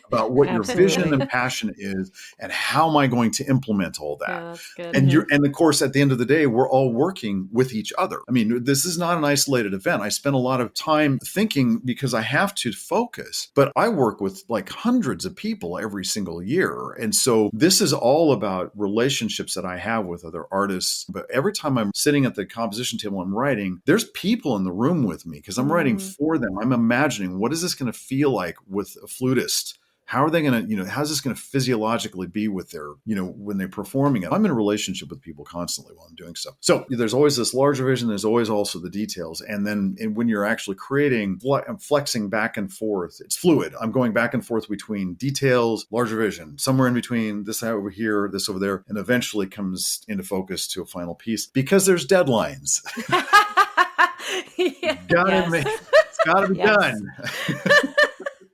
[SPEAKER 3] about what your vision and passion is and how am I going to implement all that.
[SPEAKER 1] Yeah, that's good.
[SPEAKER 3] And of course, at the end of the day, we're all working with each other. I mean, this is not an isolated event. I spend a lot of time thinking because I have to focus, but I work with like hundreds of people every single year. And so this is all about relationships that I have with other artists. But every time I'm sitting at the composition table, I'm writing, there's people in the room with me because I'm writing for them. I'm imagining, what is this going to feel like with a flutist? How are they going to, how's this going to physiologically be with their, when they're performing it? I'm in a relationship with people constantly while I'm doing stuff. So there's always this larger vision. There's always also the details. And then when you're actually creating, I'm flexing back and forth. It's fluid. I'm going back and forth between details, larger vision, somewhere in between this over here, this over there, and eventually comes into focus to a final piece because there's deadlines. It's got to be done.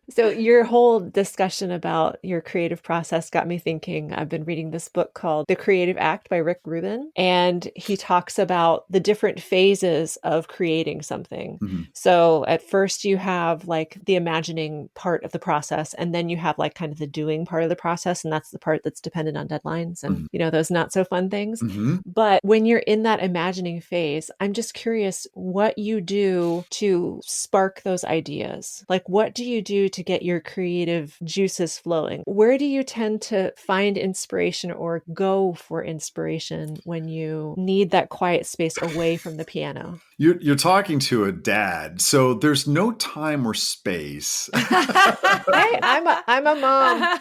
[SPEAKER 2] So your whole discussion about your creative process got me thinking. I've been reading this book called The Creative Act by Rick Rubin, and he talks about the different phases of creating something.
[SPEAKER 3] Mm-hmm.
[SPEAKER 2] So at first you have like the imagining part of the process, and then you have like kind of the doing part of the process, and that's the part that's dependent on deadlines and, those not so fun things.
[SPEAKER 3] Mm-hmm.
[SPEAKER 2] But when you're in that imagining phase, I'm just curious what you do to spark those ideas. Like, what do you do to get your creative juices flowing? Where do you tend to find inspiration or go for inspiration when you need that quiet space away from the piano?
[SPEAKER 3] You're talking to a dad, so there's no time or space.
[SPEAKER 2] Hey, I'm a mom.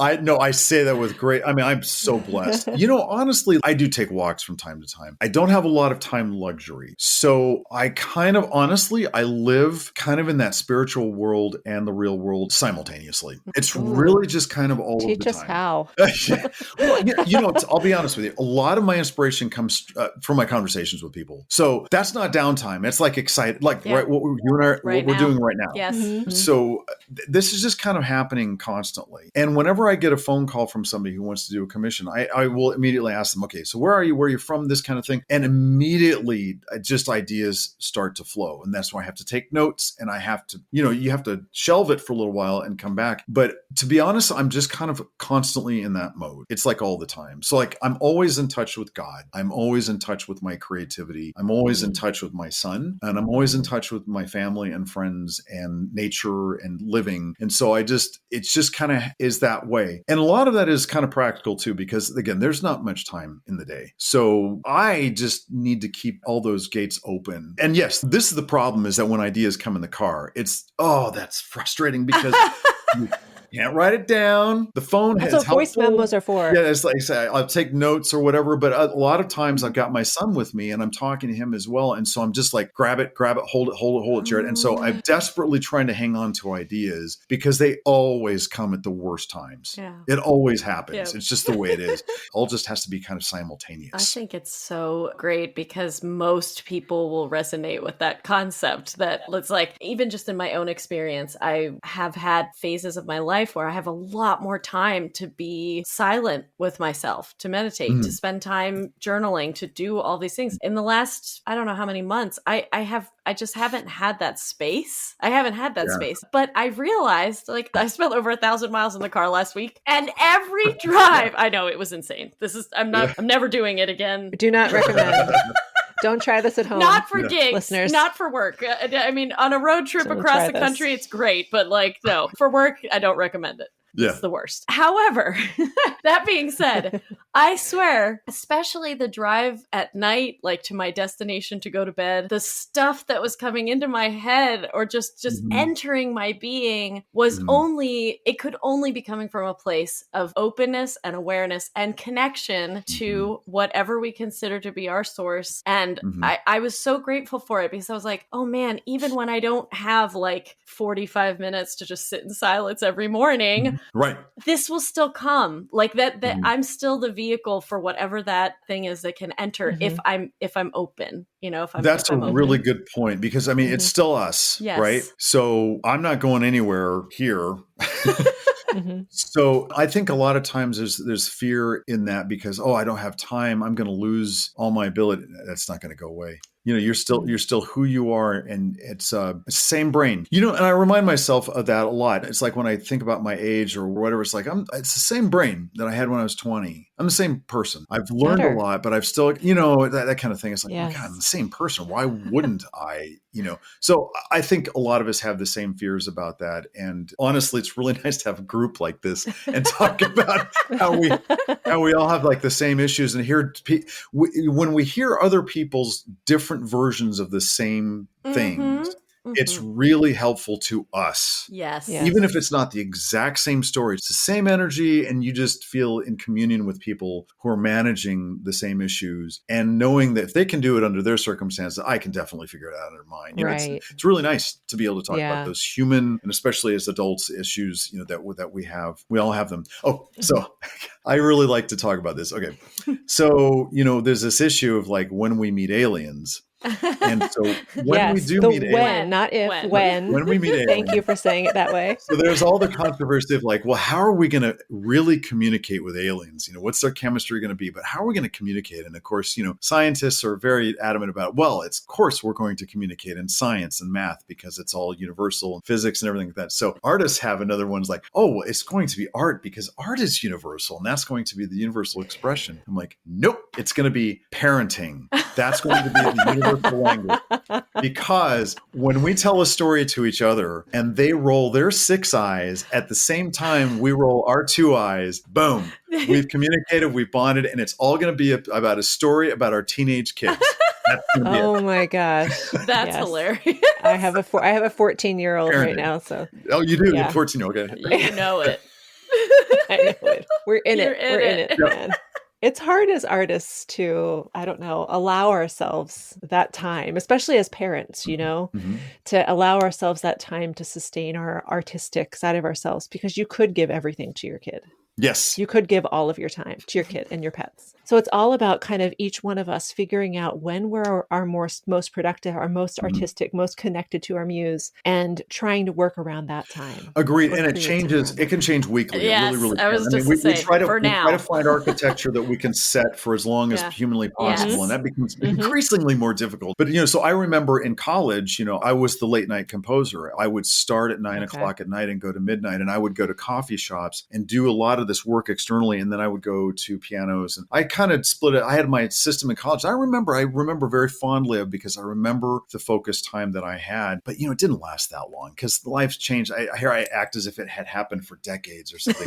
[SPEAKER 3] I say that with great, I'm so blessed. Honestly, I do take walks from time to time. I don't have a lot of time luxury. So I I live kind of in that spiritual world and the real world simultaneously. It's really just kind of all of the time.
[SPEAKER 2] Teach us how.
[SPEAKER 3] Well, I'll be honest with you. A lot of my inspiration comes from my conversations with people. So that's not downtime. It's like excited, like right, what you and I, what we're doing right now.
[SPEAKER 1] Yes. Mm-hmm.
[SPEAKER 3] So this is just kind of happening constantly. And whenever I get a phone call from somebody who wants to do a commission, I will immediately ask them, okay, so where are you? Where are you from? This kind of thing. And immediately just ideas start to flow. And that's why I have to take notes and I have to, you have to shelve it for a little while and come back. But to be honest, I'm just kind of constantly in that mode. It's like all the time. So like I'm always in touch with God. I'm always in touch with my creativity. I'm always in touch with my son, and I'm always in touch with my family and friends and nature and living. And so it just kind of is that way. And a lot of that is kind of practical too, because again, there's not much time in the day. So I just need to keep all those gates open. And yes, this is the problem, is that when ideas come in the car, that's frustrating because you can't write it down. The phone
[SPEAKER 2] That's
[SPEAKER 3] has
[SPEAKER 2] what voice memos are for.
[SPEAKER 3] Yeah, it's like I say, I'll take notes or whatever. But a lot of times I've got my son with me and I'm talking to him as well. And so I'm just like, grab it, hold it, Jerod. And so I'm desperately trying to hang on to ideas because they always come at the worst times. Yeah. It always happens. Yeah. It's just the way it is. All just has to be kind of simultaneous.
[SPEAKER 1] I think it's so great because most people will resonate with that concept that it's like, even just in my own experience, I have had phases of my life where I have a lot more time to be silent with myself, to meditate, to spend time journaling, to do all these things. In the last, I don't know how many months, I just haven't had that space. I haven't had that space. But I realized, like, I spent over 1,000 miles in the car last week, and every drive, I know it was insane. I'm never doing it again.
[SPEAKER 2] Do not recommend. Don't try this at home.
[SPEAKER 1] Not for gigs,
[SPEAKER 2] listeners.
[SPEAKER 1] Not for work. I mean, on a road trip across the country, it's great. But no, for work, I don't recommend it. Yeah. It's the worst. However, that being said, I swear, especially the drive at night, like to my destination to go to bed, the stuff that was coming into my head or just entering my being was it could only be coming from a place of openness and awareness and connection to whatever we consider to be our source. And I was so grateful for it because I was like, oh man, even when I don't have like 45 minutes to just sit in silence every morning,
[SPEAKER 3] right,
[SPEAKER 1] this will still come. Like that I'm still the vehicle for whatever that thing is that can enter if I'm open,
[SPEAKER 3] That's
[SPEAKER 1] if I'm
[SPEAKER 3] a
[SPEAKER 1] open.
[SPEAKER 3] really good point, because I mean, it's still us,
[SPEAKER 1] Yes.
[SPEAKER 3] right? So I'm not going anywhere here. So I think a lot of times there's fear in that because, I don't have time. I'm going to lose all my ability. That's not going to go away. You're still who you are, and it's the same brain. And I remind myself of that a lot. It's like when I think about my age or whatever, it's like it's the same brain that I had when I was 20. I'm the same person. I've learned a lot, but I've still, that kind of thing. It's like, oh God, I'm the same person. Why wouldn't I? So I think a lot of us have the same fears about that. And honestly, it's really nice to have a group like this and talk about how we all have like the same issues, and when we hear other people's different versions of the same things, it's really helpful to us.
[SPEAKER 1] Yes.
[SPEAKER 3] Even if it's not the exact same story, it's the same energy, and you just feel in communion with people who are managing the same issues, and knowing that if they can do it under their circumstances, I can definitely figure it out under mine. It's really nice to be able to talk about those human, and especially as adults, issues, that we have. We all have them. So I really like to talk about this. Okay. So, there's this issue of like when we meet aliens. And so when we do meet aliens,
[SPEAKER 2] not if, when
[SPEAKER 3] we meet aliens.
[SPEAKER 2] Thank you for saying it that way.
[SPEAKER 3] So there's all the controversy of like, well, how are we going to really communicate with aliens? What's their chemistry going to be? But how are we going to communicate? And of course, scientists are very adamant about, well, of course we're going to communicate in science and math because it's all universal, and physics and everything like that. So artists have another one's like, well, it's going to be art because art is universal, and that's going to be the universal expression. I'm like, nope, it's going to be parenting. That's going to be the universal language, because when we tell a story to each other and they roll their 6 eyes at the same time we roll our 2 eyes, boom, we've communicated, we've bonded, and it's all going to be about a story about our teenage kids.
[SPEAKER 2] Oh my gosh,
[SPEAKER 1] that's hilarious.
[SPEAKER 2] I have a 14-year-old right now, so
[SPEAKER 3] you do. You're 14. Okay,
[SPEAKER 1] you know it.
[SPEAKER 2] I know it. We're in it, man. It's hard as artists to, allow ourselves that time, especially as parents, to allow ourselves that time to sustain our artistic side of ourselves, because you could give everything to your kid.
[SPEAKER 3] Yes.
[SPEAKER 2] You could give all of your time to your kid and your pets. So it's all about kind of each one of us figuring out when we're our most productive, our most artistic, most connected to our muse, and trying to work around that time.
[SPEAKER 3] Agreed. And it changes. It can change weekly.
[SPEAKER 1] Yes,
[SPEAKER 3] it really
[SPEAKER 1] I was just
[SPEAKER 3] we try to find architecture that we can set for as long as humanly possible.
[SPEAKER 1] Yes.
[SPEAKER 3] And that becomes increasingly more difficult. But, so I remember in college, I was the late night composer. I would start at 9 o'clock at night and go to midnight. And I would go to coffee shops and do a lot of this work externally. And then I would go to pianos, and I kind of split it. I had my system in college. I remember very fondly of, because I remember the focused time that I had, but it didn't last that long because life's changed. I act as if it had happened for decades or something.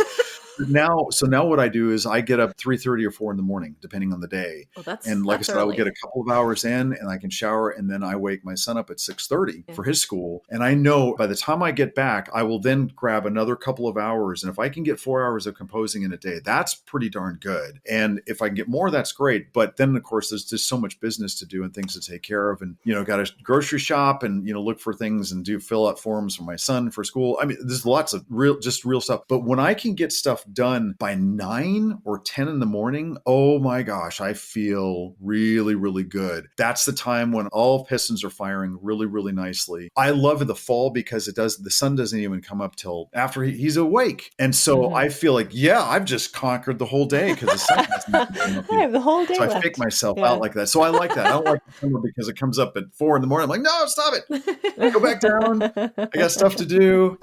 [SPEAKER 3] Now what I do is I get up 3:30 or 4 in the morning, depending on the day.
[SPEAKER 1] Well,
[SPEAKER 3] and like I said,
[SPEAKER 1] early.
[SPEAKER 3] I would get a couple of hours in, and I can shower, and then I wake my son up at 6:30 for his school. And I know by the time I get back, I will then grab another couple of hours. And if I can get 4 hours of composing in a day, that's pretty darn good. And if I can get more, that's great. But then, of course, there's just so much business to do and things to take care of, and got to grocery shop and look for things and fill out forms for my son for school. I mean, there's lots of real stuff. But when I can get stuff done by 9 or 10 in the morning, oh my gosh, I feel really, really good. That's the time when all pistons are firing really, really nicely. I love the fall because the sun doesn't even come up till after he's awake. And so I feel like, I've just conquered the whole day because the sun hasn't come up yet.
[SPEAKER 2] I have the whole day
[SPEAKER 3] So
[SPEAKER 2] left.
[SPEAKER 3] I fake myself out like that. So I like that. I don't like the summer because it comes up at 4 in the morning. I'm like, no, stop it. Go back down. I got stuff to do.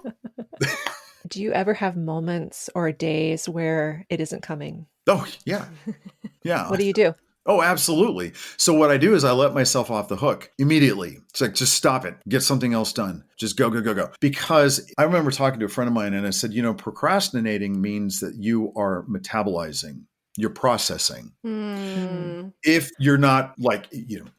[SPEAKER 2] Do you ever have moments or days where it isn't coming?
[SPEAKER 3] Oh, yeah. Yeah.
[SPEAKER 2] What do you do?
[SPEAKER 3] Oh, absolutely. So what I do is I let myself off the hook immediately. It's like, just stop it. Get something else done. Just go, go, go, go. Because I remember talking to a friend of mine and I said, procrastinating means that you are metabolizing. You're processing. If you're not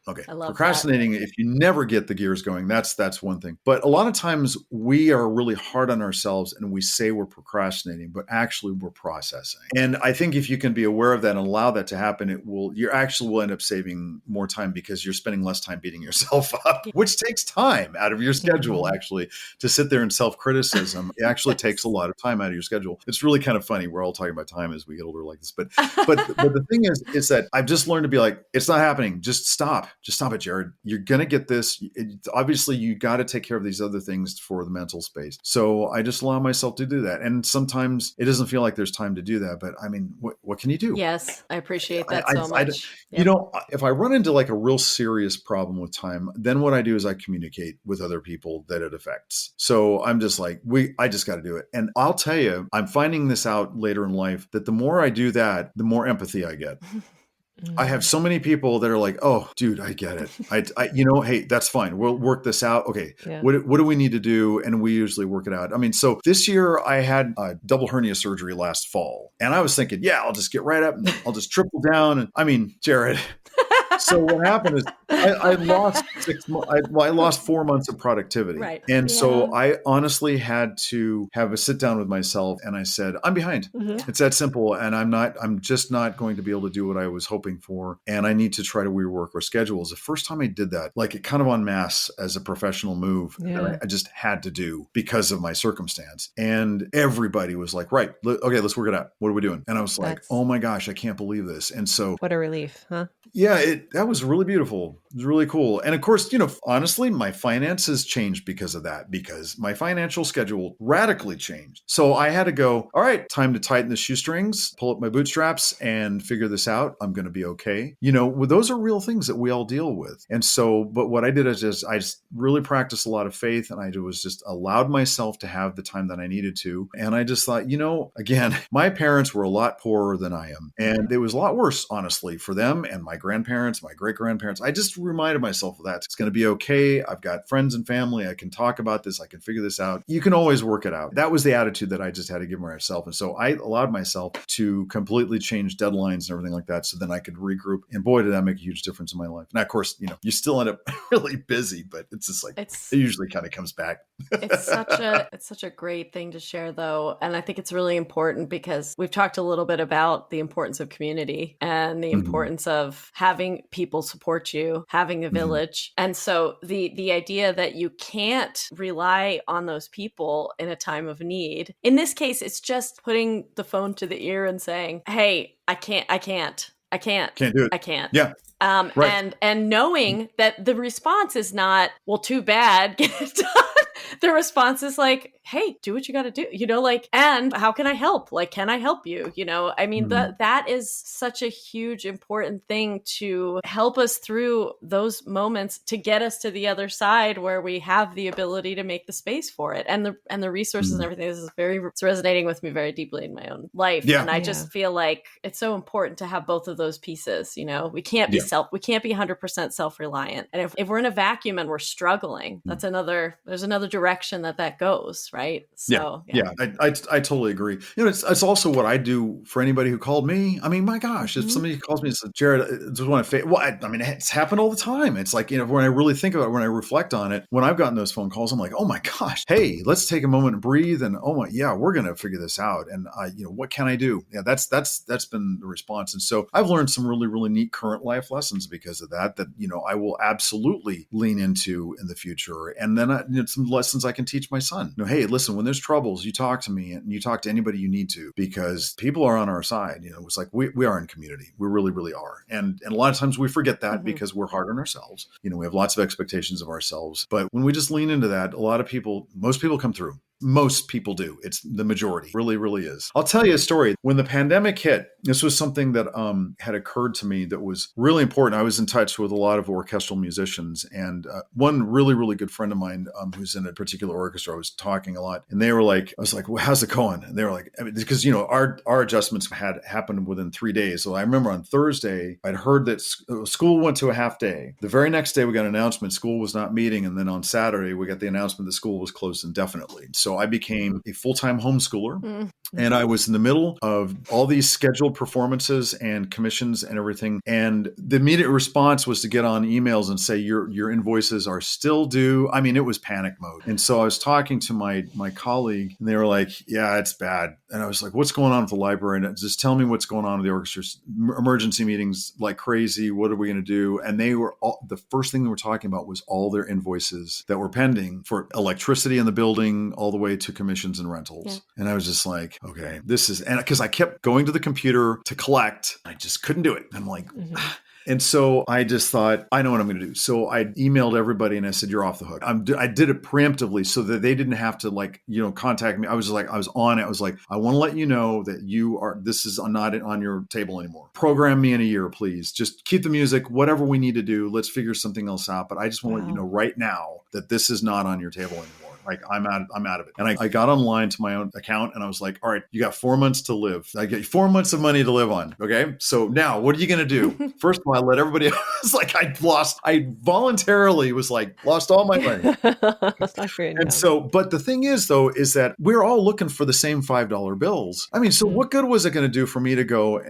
[SPEAKER 3] procrastinating, if you never get the gears going, that's one thing. But a lot of times we are really hard on ourselves and we say we're procrastinating, but actually we're processing. And I think if you can be aware of that and allow that to happen, you actually will end up saving more time because you're spending less time beating yourself up, which takes time out of your schedule, actually, to sit there in self-criticism. It actually takes a lot of time out of your schedule. It's really kind of funny. We're all talking about time as we get older like this, but But the thing is that I've just learned to be like, it's not happening. Just stop it, Jerod. You're going to get this. Obviously you got to take care of these other things for the mental space. So I just allow myself to do that. And sometimes it doesn't feel like there's time to do that, but I mean, what can you do?
[SPEAKER 1] Yes, I appreciate that so much.
[SPEAKER 3] You know, if I run into like a real serious problem with time, then what I do is I communicate with other people that it affects. So I'm just like, I just got to do it. And I'll tell you, I'm finding this out later in life that the more I do that, the more empathy I get. I have so many people that are like, oh, dude, I get it. Hey, that's fine. We'll work this out. Okay. Yeah. What do we need to do? And we usually work it out. I mean, so this year I had a double hernia surgery last fall. And I was thinking, yeah, I'll just get right up and I'll just triple down. And I mean, Jerod. So what happened is I lost 6 months. I lost 4 months of productivity.
[SPEAKER 1] Right.
[SPEAKER 3] And so I honestly had to have a sit down with myself. And I said, I'm behind. Mm-hmm. It's that simple. And I'm just not going to be able to do what I was hoping for. And I need to try to rework our schedules. The first time I did that, like it kind of en masse as a professional move that I just had to do because of my circumstance. And everybody was like, right, okay, let's work it out. What are we doing? And I was like, oh my gosh, I can't believe this. And so
[SPEAKER 2] what a relief, huh?
[SPEAKER 3] Yeah, that was really beautiful. It was really cool. And of course, honestly, my finances changed because of that, because my financial schedule radically changed. So I had to go, all right, time to tighten the shoestrings, pull up my bootstraps and figure this out. I'm going to be okay. Those are real things that we all deal with. And so, but what I did is I just really practiced a lot of faith, and I was just allowed myself to have the time that I needed to. And I just thought, again, my parents were a lot poorer than I am. And it was a lot worse, honestly, for them and my grandparents, my great-grandparents. I just reminded myself of that. It's going to be okay. I've got friends and family. I can talk about this. I can figure this out. You can always work it out. That was the attitude that I just had to give myself. And so I allowed myself to completely change deadlines and everything like that so then I could regroup. And boy, did that make a huge difference in my life. Now, of course, you still end up really busy, but it's just like, it usually kind of comes back.
[SPEAKER 1] It's such a great thing to share, though. And I think it's really important because we've talked a little bit about the importance of community and the importance of having people support you, having a village. And so the idea that you can't rely on those people in a time of need. In this case, it's just putting the phone to the ear and saying, hey, I can't
[SPEAKER 3] do it.
[SPEAKER 1] I can't.
[SPEAKER 3] Yeah.
[SPEAKER 1] Right. And knowing that the response is not, well, too bad, get it done. The response is like, hey, do what you got to do, and how can I help? Like, can I help you? I mean, that is such a huge, important thing to help us through those moments to get us to the other side where we have the ability to make the space for it and the resources and everything. It's resonating with me very deeply in my own life. Yeah. And I just feel like it's so important to have both of those pieces. We can't be we can't be 100% self-reliant. And if we're in a vacuum and we're struggling, there's another direction that goes, right? So
[SPEAKER 3] yeah. I totally agree. It's also what I do for anybody who called me. I mean, my gosh, if somebody calls me and says, Jerod, I just want to I mean, it's happened all the time. It's like, when I really think about it, when I reflect on it, when I've gotten those phone calls, I'm like, oh my gosh, hey, let's take a moment and breathe. And we're going to figure this out. And what can I do? Yeah, that's been the response. And so I've learned some really, really neat current life lessons because of that I will absolutely lean into in the future. And then some lessons I can teach my son. Hey, listen, when there's troubles, you talk to me and you talk to anybody you need to, because people are on our side. It's like we are in community. We really, really are. And a lot of times we forget that because we're hard on ourselves. We have lots of expectations of ourselves. But when we just lean into that, most people come through. Most people do. It's the majority. Really, really is. I'll tell you a story. When the pandemic hit, this was something that had occurred to me that was really important. I was in touch with a lot of orchestral musicians, and one really, really good friend of mine who's in a particular orchestra, I was talking a lot, and they were like, I was like, well, how's it going? And they were like, because our adjustments had happened within 3 days. So I remember on Thursday, I'd heard that school went to a half day. The very next day, we got an announcement school was not meeting, and then on Saturday, we got the announcement the school was closed indefinitely. So I became a full-time homeschooler, and I was in the middle of all these scheduled performances and commissions and everything. And the immediate response was to get on emails and say, your invoices are still due. I mean, it was panic mode. And so I was talking to my colleague, and they were like, yeah, it's bad. And I was like, what's going on at the library? And just tell me what's going on with the orchestra. Emergency meetings like crazy. What are we going to do? And the first thing they were talking about was all their invoices that were pending for electricity in the building all the way to commissions and rentals. Yeah. And I was just like, okay, this is, and because I kept going to the computer to collect, I just couldn't do it. I'm like, And so I just thought, I know what I'm going to do. So I emailed everybody and I said, you're off the hook. I did it preemptively so that they didn't have to contact me. I was on it. I was like, I want to let you know that this is not on your table anymore. Program me in a year, please. Just keep the music, whatever we need to do. Let's figure something else out. But I just want to let you know right now that this is not on your table anymore. Like I'm out of it. And I got online to my own account and I was like, all right, you got 4 months to live. I get 4 months of money to live on. Okay. So now what are you going to do? First of all, I let everybody else, I voluntarily was like, lost all my money.
[SPEAKER 2] That's not great.
[SPEAKER 3] And so, but the thing is though, is that we're all looking for the same $5 bills. I mean, so what good was it going to do for me to go,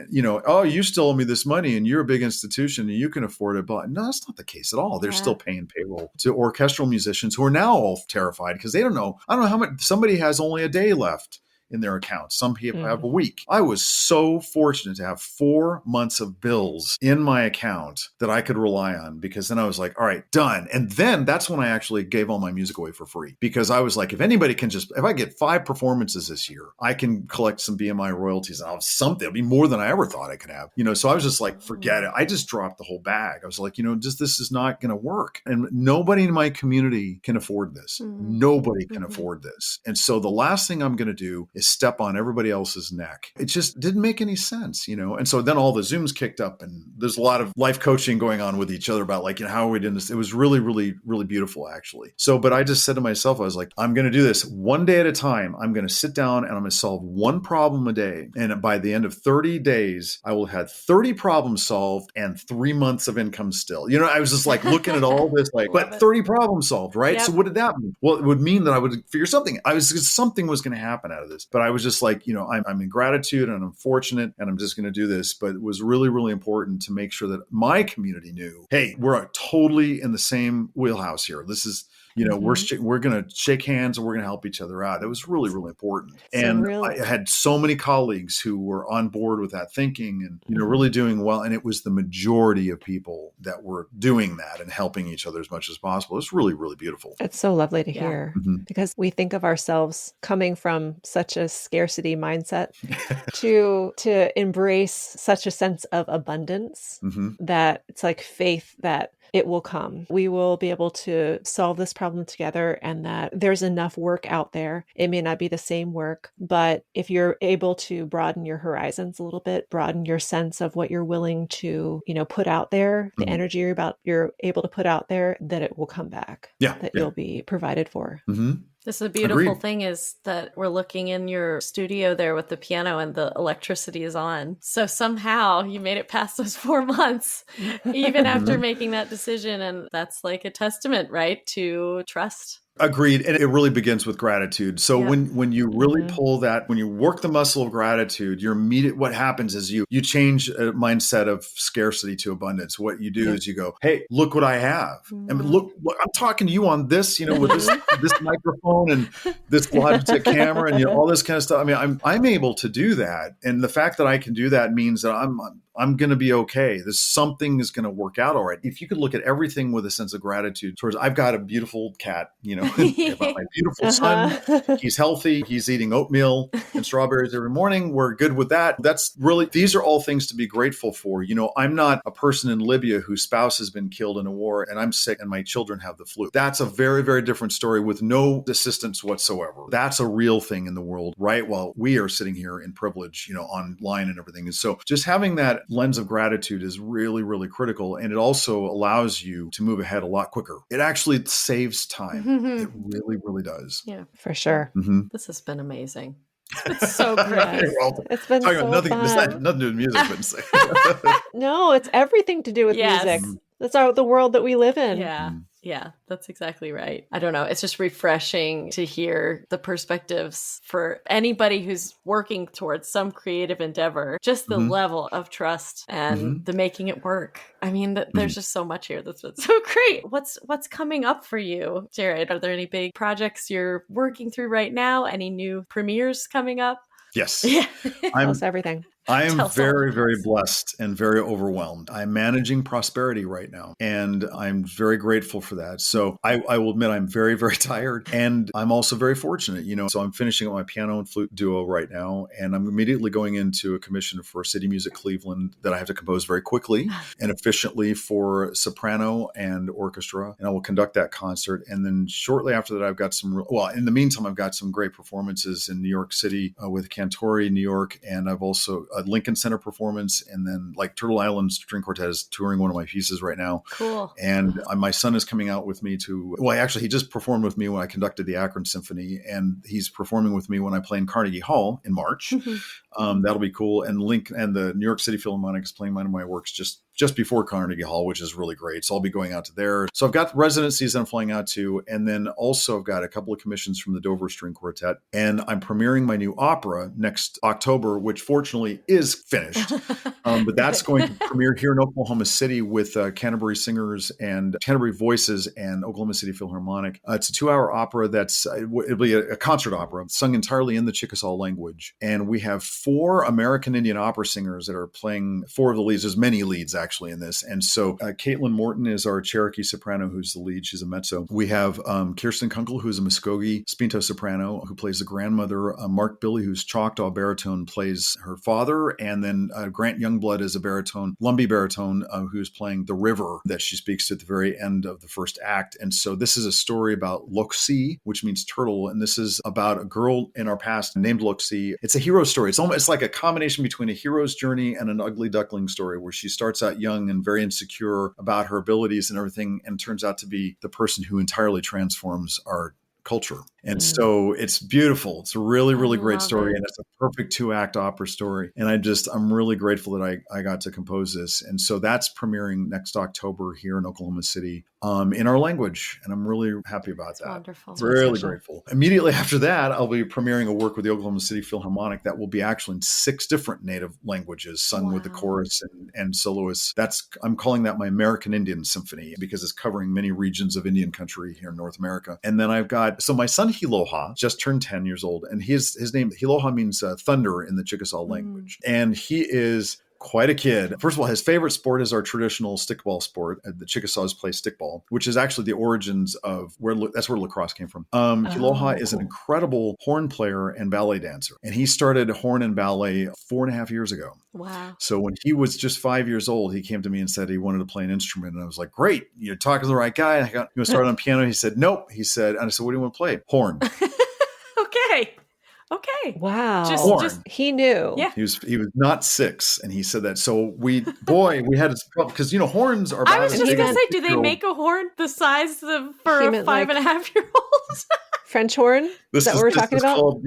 [SPEAKER 3] oh, you still owe me this money and you're a big institution and you can afford it. But no, that's not the case at all. They're still paying payroll to orchestral musicians who are now all terrified because they don't know. I don't know how much somebody has only a day left in their account. Some people have a week. I was so fortunate to have 4 months of bills in my account that I could rely on because then I was like, all right, done. And then that's when I actually gave all my music away for free because I was like, if I get 5 performances this year, I can collect some BMI royalties. I'll have something. It'll be more than I ever thought I could have. So I was just like, forget it. I just dropped the whole bag. I was like, this is not going to work. And nobody in my community can afford this. Nobody can afford this. And so the last thing I'm going to do is step on everybody else's neck. It just didn't make any sense, And so then all the Zooms kicked up and there's a lot of life coaching going on with each other about how are we doing this? It was really, really, really beautiful actually. So, but I just said to myself, I was like, I'm going to do this one day at a time. I'm going to sit down and I'm going to solve one problem a day. And by the end of 30 days, I will have 30 problems solved and 3 months of income still. I was just like looking at all this, but 30 problems solved, right? Yep. So what did that mean? Well, it would mean that I would figure something. Something was going to happen out of this. But I was just like, I'm in gratitude and I'm fortunate and I'm just going to do this. But it was really, really important to make sure that my community knew, hey, we're totally in the same wheelhouse here. This is, we're going to shake hands and we're going to help each other out. It was really, really important. I had so many colleagues who were on board with that thinking and, really doing well. And it was the majority of people that were doing that and helping each other as much as possible. It's really, really beautiful.
[SPEAKER 2] It's so lovely to hear because we think of ourselves coming from such a scarcity mindset to embrace such a sense of abundance that it's like faith that it will come. We will be able to solve this problem together and that there's enough work out there. It may not be the same work, but if you're able to broaden your horizons a little bit, broaden your sense of what you're willing to, put out there, the energy you're able to put out there, that it will come back. You'll be provided for.
[SPEAKER 1] This is a beautiful thing is that we're looking in your studio there with the piano and the electricity is on. So somehow you made it past those 4 months, even after making that decision. And that's like a testament, right, to trust.
[SPEAKER 3] Agreed. And it really begins with gratitude. So when you really pull that, when you work the muscle of gratitude, what happens is you change a mindset of scarcity to abundance. What you do is you go, hey, look what I have. And look, I'm talking to you on this, with this microphone and this Logitech camera and all this kind of stuff. I mean, I'm able to do that. And the fact that I can do that means that I'm going to be okay. Something is going to work out all right. If you could look at everything with a sense of gratitude towards, I've got a beautiful cat, about my beautiful son. He's healthy. He's eating oatmeal and strawberries every morning. We're good with that. These are all things to be grateful for. I'm not a person in Libya whose spouse has been killed in a war and I'm sick and my children have the flu. That's a very, very different story with no assistance whatsoever. That's a real thing in the world, right? While we are sitting here in privilege, online and everything. And so just having that lens of gratitude is really, really critical. And it also allows you to move ahead a lot quicker. It actually saves time. It really, really does.
[SPEAKER 1] Yeah,
[SPEAKER 2] for sure.
[SPEAKER 1] This has been amazing. It's so great.
[SPEAKER 2] It's been so
[SPEAKER 3] nothing
[SPEAKER 2] fun.
[SPEAKER 3] Nothing to do with music, but
[SPEAKER 2] No, it's everything to do with music. That's the world that we live in.
[SPEAKER 1] Yeah, that's exactly right. I don't know. It's just refreshing to hear the perspectives for anybody who's working towards some creative endeavor, just the level of trust and the making it work. I mean, there's just so much here that's been so great. What's coming up for you, Jerod? Are there any big projects you're working through right now? Any new premieres coming up?
[SPEAKER 3] Yes.
[SPEAKER 2] Tell us everything.
[SPEAKER 3] I am
[SPEAKER 1] Tell us all
[SPEAKER 3] very,
[SPEAKER 1] about
[SPEAKER 3] very
[SPEAKER 1] this.
[SPEAKER 3] blessed and very overwhelmed. I'm managing prosperity right now, and I'm very grateful for that. So I will admit I'm very, very tired, and I'm also very fortunate, So I'm finishing up my piano and flute duo right now, and I'm immediately going into a commission for City Music Cleveland that I have to compose very quickly and efficiently for soprano and orchestra, and I will conduct that concert. And then shortly after that, I've got in the meantime, I've got some great performances in New York City with Cantori, New York, and I've also Lincoln Center performance, and then like Turtle Island String Quartet is touring one of my pieces right now.
[SPEAKER 1] Cool.
[SPEAKER 3] And my son is coming out with me he just performed with me when I conducted the Akron Symphony, and he's performing with me when I play in Carnegie Hall in March. That'll be cool. And the New York City Philharmonic is playing one of my works just before Carnegie Hall, which is really great. So I'll be going out to there. So I've got residencies that I'm flying out to. And then also I've got a couple of commissions from the Dover String Quartet. And I'm premiering my new opera next October, which fortunately is finished. But that's going to premiere here in Oklahoma City with Canterbury Singers and Canterbury Voices and Oklahoma City Philharmonic. It's a 2-hour opera it'll be a concert opera sung entirely in the Chickasaw language. And we have 4 American Indian opera singers that are playing 4 of the leads. There's many leads actually in this. And so Caitlin Morton is our Cherokee soprano who's the lead. She's a mezzo. We have Kirsten Kunkel, who's a Muskogee Spinto soprano, who plays the grandmother. Mark Billy, who's Choctaw baritone, plays her father. And then Grant Youngblood is a baritone, Lumbee baritone, who's playing the river that she speaks to at the very end of the first act. And so this is a story about Loxie, which means turtle. And this is about a girl in our past named Loxie. It's a hero story. It's like a combination between a hero's journey and an ugly duckling story, where she starts out young and very insecure about her abilities and everything, and turns out to be the person who entirely transforms our culture. And so it's beautiful. It's a really, really great story. And it's a perfect 2-act opera story. And I'm really grateful that I got to compose this. And so that's premiering next October here in Oklahoma City in our language. And I'm really happy about that.
[SPEAKER 1] Wonderful.
[SPEAKER 3] Really grateful. Immediately after that, I'll be premiering a work with the Oklahoma City Philharmonic that will be actually in 6 different native languages, sung with the chorus and soloists. I'm calling that my American Indian Symphony, because it's covering many regions of Indian country here in North America. And then so my son Hiloha just turned 10 years old, and his name, Hiloha, means thunder in the Chickasaw language. And he is quite a kid. First of all, his favorite sport is our traditional stickball sport. The Chickasaws play stickball, which is actually the origins of that's where lacrosse came from. Hiloha is an incredible horn player and ballet dancer. And he started horn and ballet 4.5 years ago.
[SPEAKER 1] Wow.
[SPEAKER 3] So when he was just 5 years old, he came to me and said he wanted to play an instrument. And I was like, great, you're talking to the right guy. You want to start on piano? He said, nope. And I said, what do you want to play? Horn.
[SPEAKER 1] Okay.
[SPEAKER 2] Wow. Just he knew.
[SPEAKER 1] Yeah.
[SPEAKER 3] He was not 6, and he said that. So we had this problem because horns are.
[SPEAKER 1] I was just gonna say, do they make a horn the size for a 5.5-year-old?
[SPEAKER 2] French horn? Is that what we're talking about?
[SPEAKER 3] Called,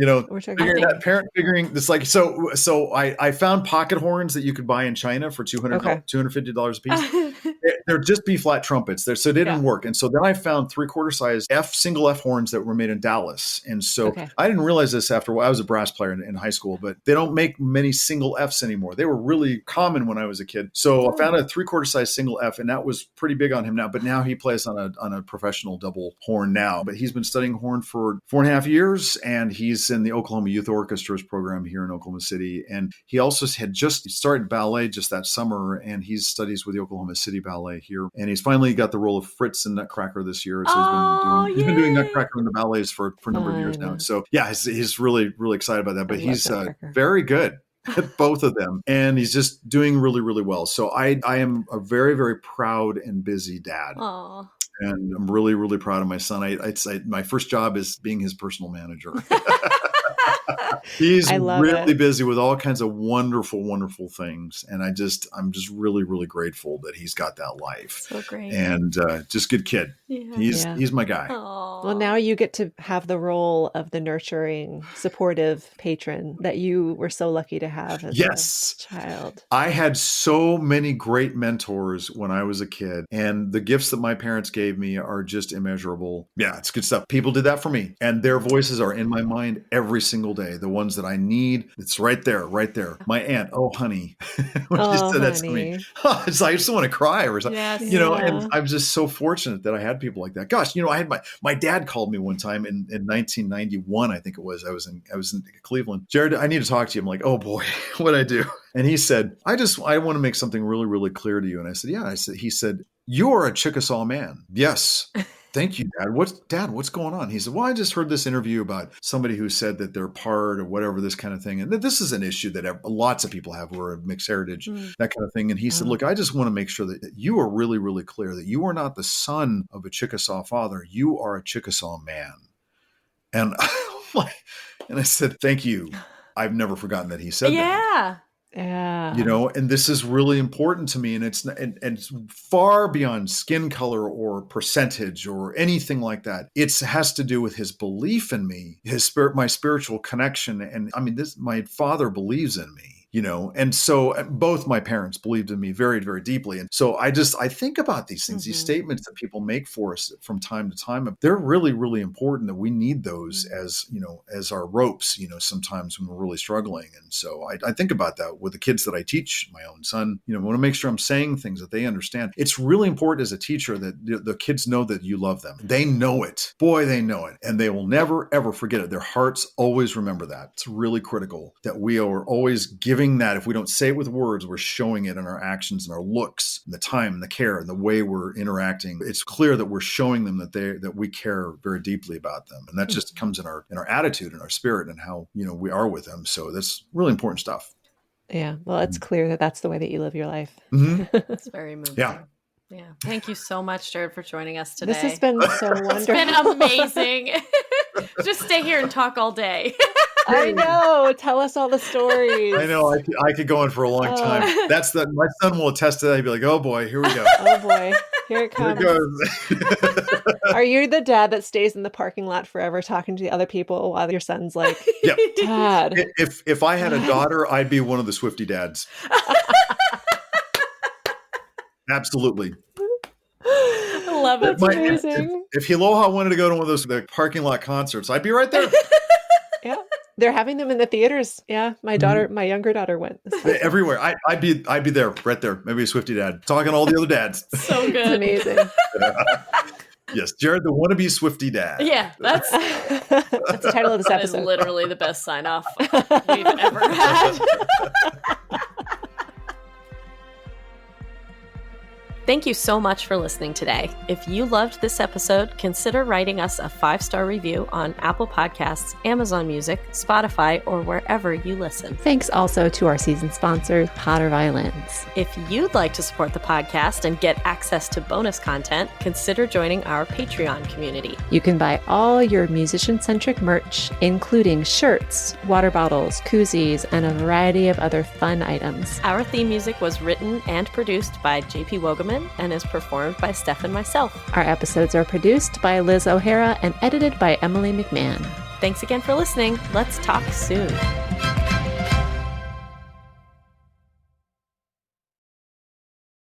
[SPEAKER 3] parent figuring this so I found pocket horns that you could buy in China for $250 a piece. They're just B-flat trumpets. So they didn't work. And so then I found 3/4 size single F horns that were made in Dallas. And so I didn't realize this after I was a brass player in high school, but they don't make many single Fs anymore. They were really common when I was a kid. So I found a 3/4 size single F, and that was pretty big on him now. But now he plays on a professional double horn now. But he's been studying horn for 4.5 years, and he's in the Oklahoma Youth Orchestra's program here in Oklahoma City. And he also had just started ballet just that summer, and he studies with the Oklahoma City Ballet here. And he's finally got the role of Fritz in Nutcracker this year. So he's been doing Nutcracker in the ballets for a number of years now. So he's really, really excited about that. But he's very good at both of them, and he's just doing really, really well. So I am a very, very proud and busy dad.
[SPEAKER 1] Aww.
[SPEAKER 3] And I'm really, really proud of my son. I'd say my first job is being his personal manager. He's really busy with all kinds of wonderful, wonderful things. And I'm just really, really grateful that he's got that life.
[SPEAKER 1] So great.
[SPEAKER 3] And just good kid. Yeah. He's my guy.
[SPEAKER 1] Aww.
[SPEAKER 2] Well, now you get to have the role of the nurturing, supportive patron that you were so lucky to have as a child.
[SPEAKER 3] I had so many great mentors when I was a kid, and the gifts that my parents gave me are just immeasurable. Yeah, it's good stuff. People did that for me, and their voices are in my mind every single day. the ones that I need. It's right there, right there. My aunt, oh, honey, when she said that to me, it's like, I just want to cry or something.
[SPEAKER 1] Yes.
[SPEAKER 3] And I'm just so fortunate that I had people like that. Gosh, I had my dad called me one time in 1991, I think it was. I was in Cleveland. Jerod, I need to talk to you. I'm like, oh boy, what'd I do? And he said, I want to make something really, really clear to you. And I said, yeah. He said, you are a Chickasaw man. Yes. Thank you, Dad. What's going on? He said, well, I just heard this interview about somebody who said that they're part or whatever, this kind of thing. And this is an issue that lots of people have who are of mixed heritage, that kind of thing. And he said, look, I just want to make sure that you are really, really clear that you are not the son of a Chickasaw father. You are a Chickasaw man. And I said, thank you. I've never forgotten that he said that.
[SPEAKER 1] Yeah.
[SPEAKER 3] And this is really important to me. And it's far beyond skin color or percentage or anything like that. It has to do with his belief in me, his spirit, my spiritual connection. And I mean, my father believes in me. And so both my parents believed in me very, very deeply. And so I think about these things, these statements that people make for us from time to time. They're really, really important that we need those as our ropes, sometimes when we're really struggling. And so I think about that with the kids that I teach, my own son, I want to make sure I'm saying things that they understand. It's really important as a teacher that the kids know that you love them. They know it. Boy, they know it. And they will never, ever forget it. Their hearts always remember that. It's really critical that we are always giving that. If we don't say it with words, we're showing it in our actions and our looks and the time and the care and the way we're interacting. It's clear that we're showing them that we care very deeply about them. And that just comes in our attitude and our spirit and how, we are with them. So that's really important stuff.
[SPEAKER 2] Yeah. Well, it's clear that that's the way that you live your life.
[SPEAKER 3] Mm-hmm.
[SPEAKER 1] It's very moving.
[SPEAKER 3] Yeah.
[SPEAKER 1] Yeah. Thank you so much, Jerod, for joining us today.
[SPEAKER 2] This has been so wonderful.
[SPEAKER 1] It's been amazing. Just stay here and talk all day.
[SPEAKER 2] I know. Tell us all the stories.
[SPEAKER 3] I know. I could go on for a long time. My son will attest to that. He'd be like, oh boy, here we go.
[SPEAKER 2] Oh boy, here it comes.
[SPEAKER 3] Here it goes.
[SPEAKER 2] Are you the dad that stays in the parking lot forever talking to the other people while your son's like,
[SPEAKER 3] yep.
[SPEAKER 2] Dad?
[SPEAKER 3] If I had a daughter, I'd be one of the Swiftie dads. Absolutely.
[SPEAKER 1] I love it.
[SPEAKER 2] Amazing.
[SPEAKER 3] If Hiloha wanted to go to one of those parking lot concerts, I'd be right there.
[SPEAKER 2] Yeah. They're having them in the theaters. Yeah. My younger daughter went.
[SPEAKER 3] Everywhere. I'd be there, right there. Maybe a Swiftie dad. Talking to all the other dads.
[SPEAKER 1] So good.
[SPEAKER 2] It's amazing.
[SPEAKER 3] Yes. Jerod, the wannabe Swiftie dad.
[SPEAKER 1] Yeah. That's
[SPEAKER 2] the title of this episode.
[SPEAKER 1] That is literally the best sign off we've ever had. Thank you so much for listening today. If you loved this episode, consider writing us a 5-star review on Apple Podcasts, Amazon Music, Spotify, or wherever you listen.
[SPEAKER 2] Thanks also to our season sponsor, Potter Violins.
[SPEAKER 1] If you'd like to support the podcast and get access to bonus content, consider joining our Patreon community.
[SPEAKER 2] You can buy all your musician-centric merch, including shirts, water bottles, koozies, and a variety of other fun items.
[SPEAKER 1] Our theme music was written and produced by JP Wogeman and is performed by Steph and myself.
[SPEAKER 2] Our episodes are produced by Liz O'Hara and edited by Emily MacMahon.
[SPEAKER 1] Thanks again for listening. Let's talk soon.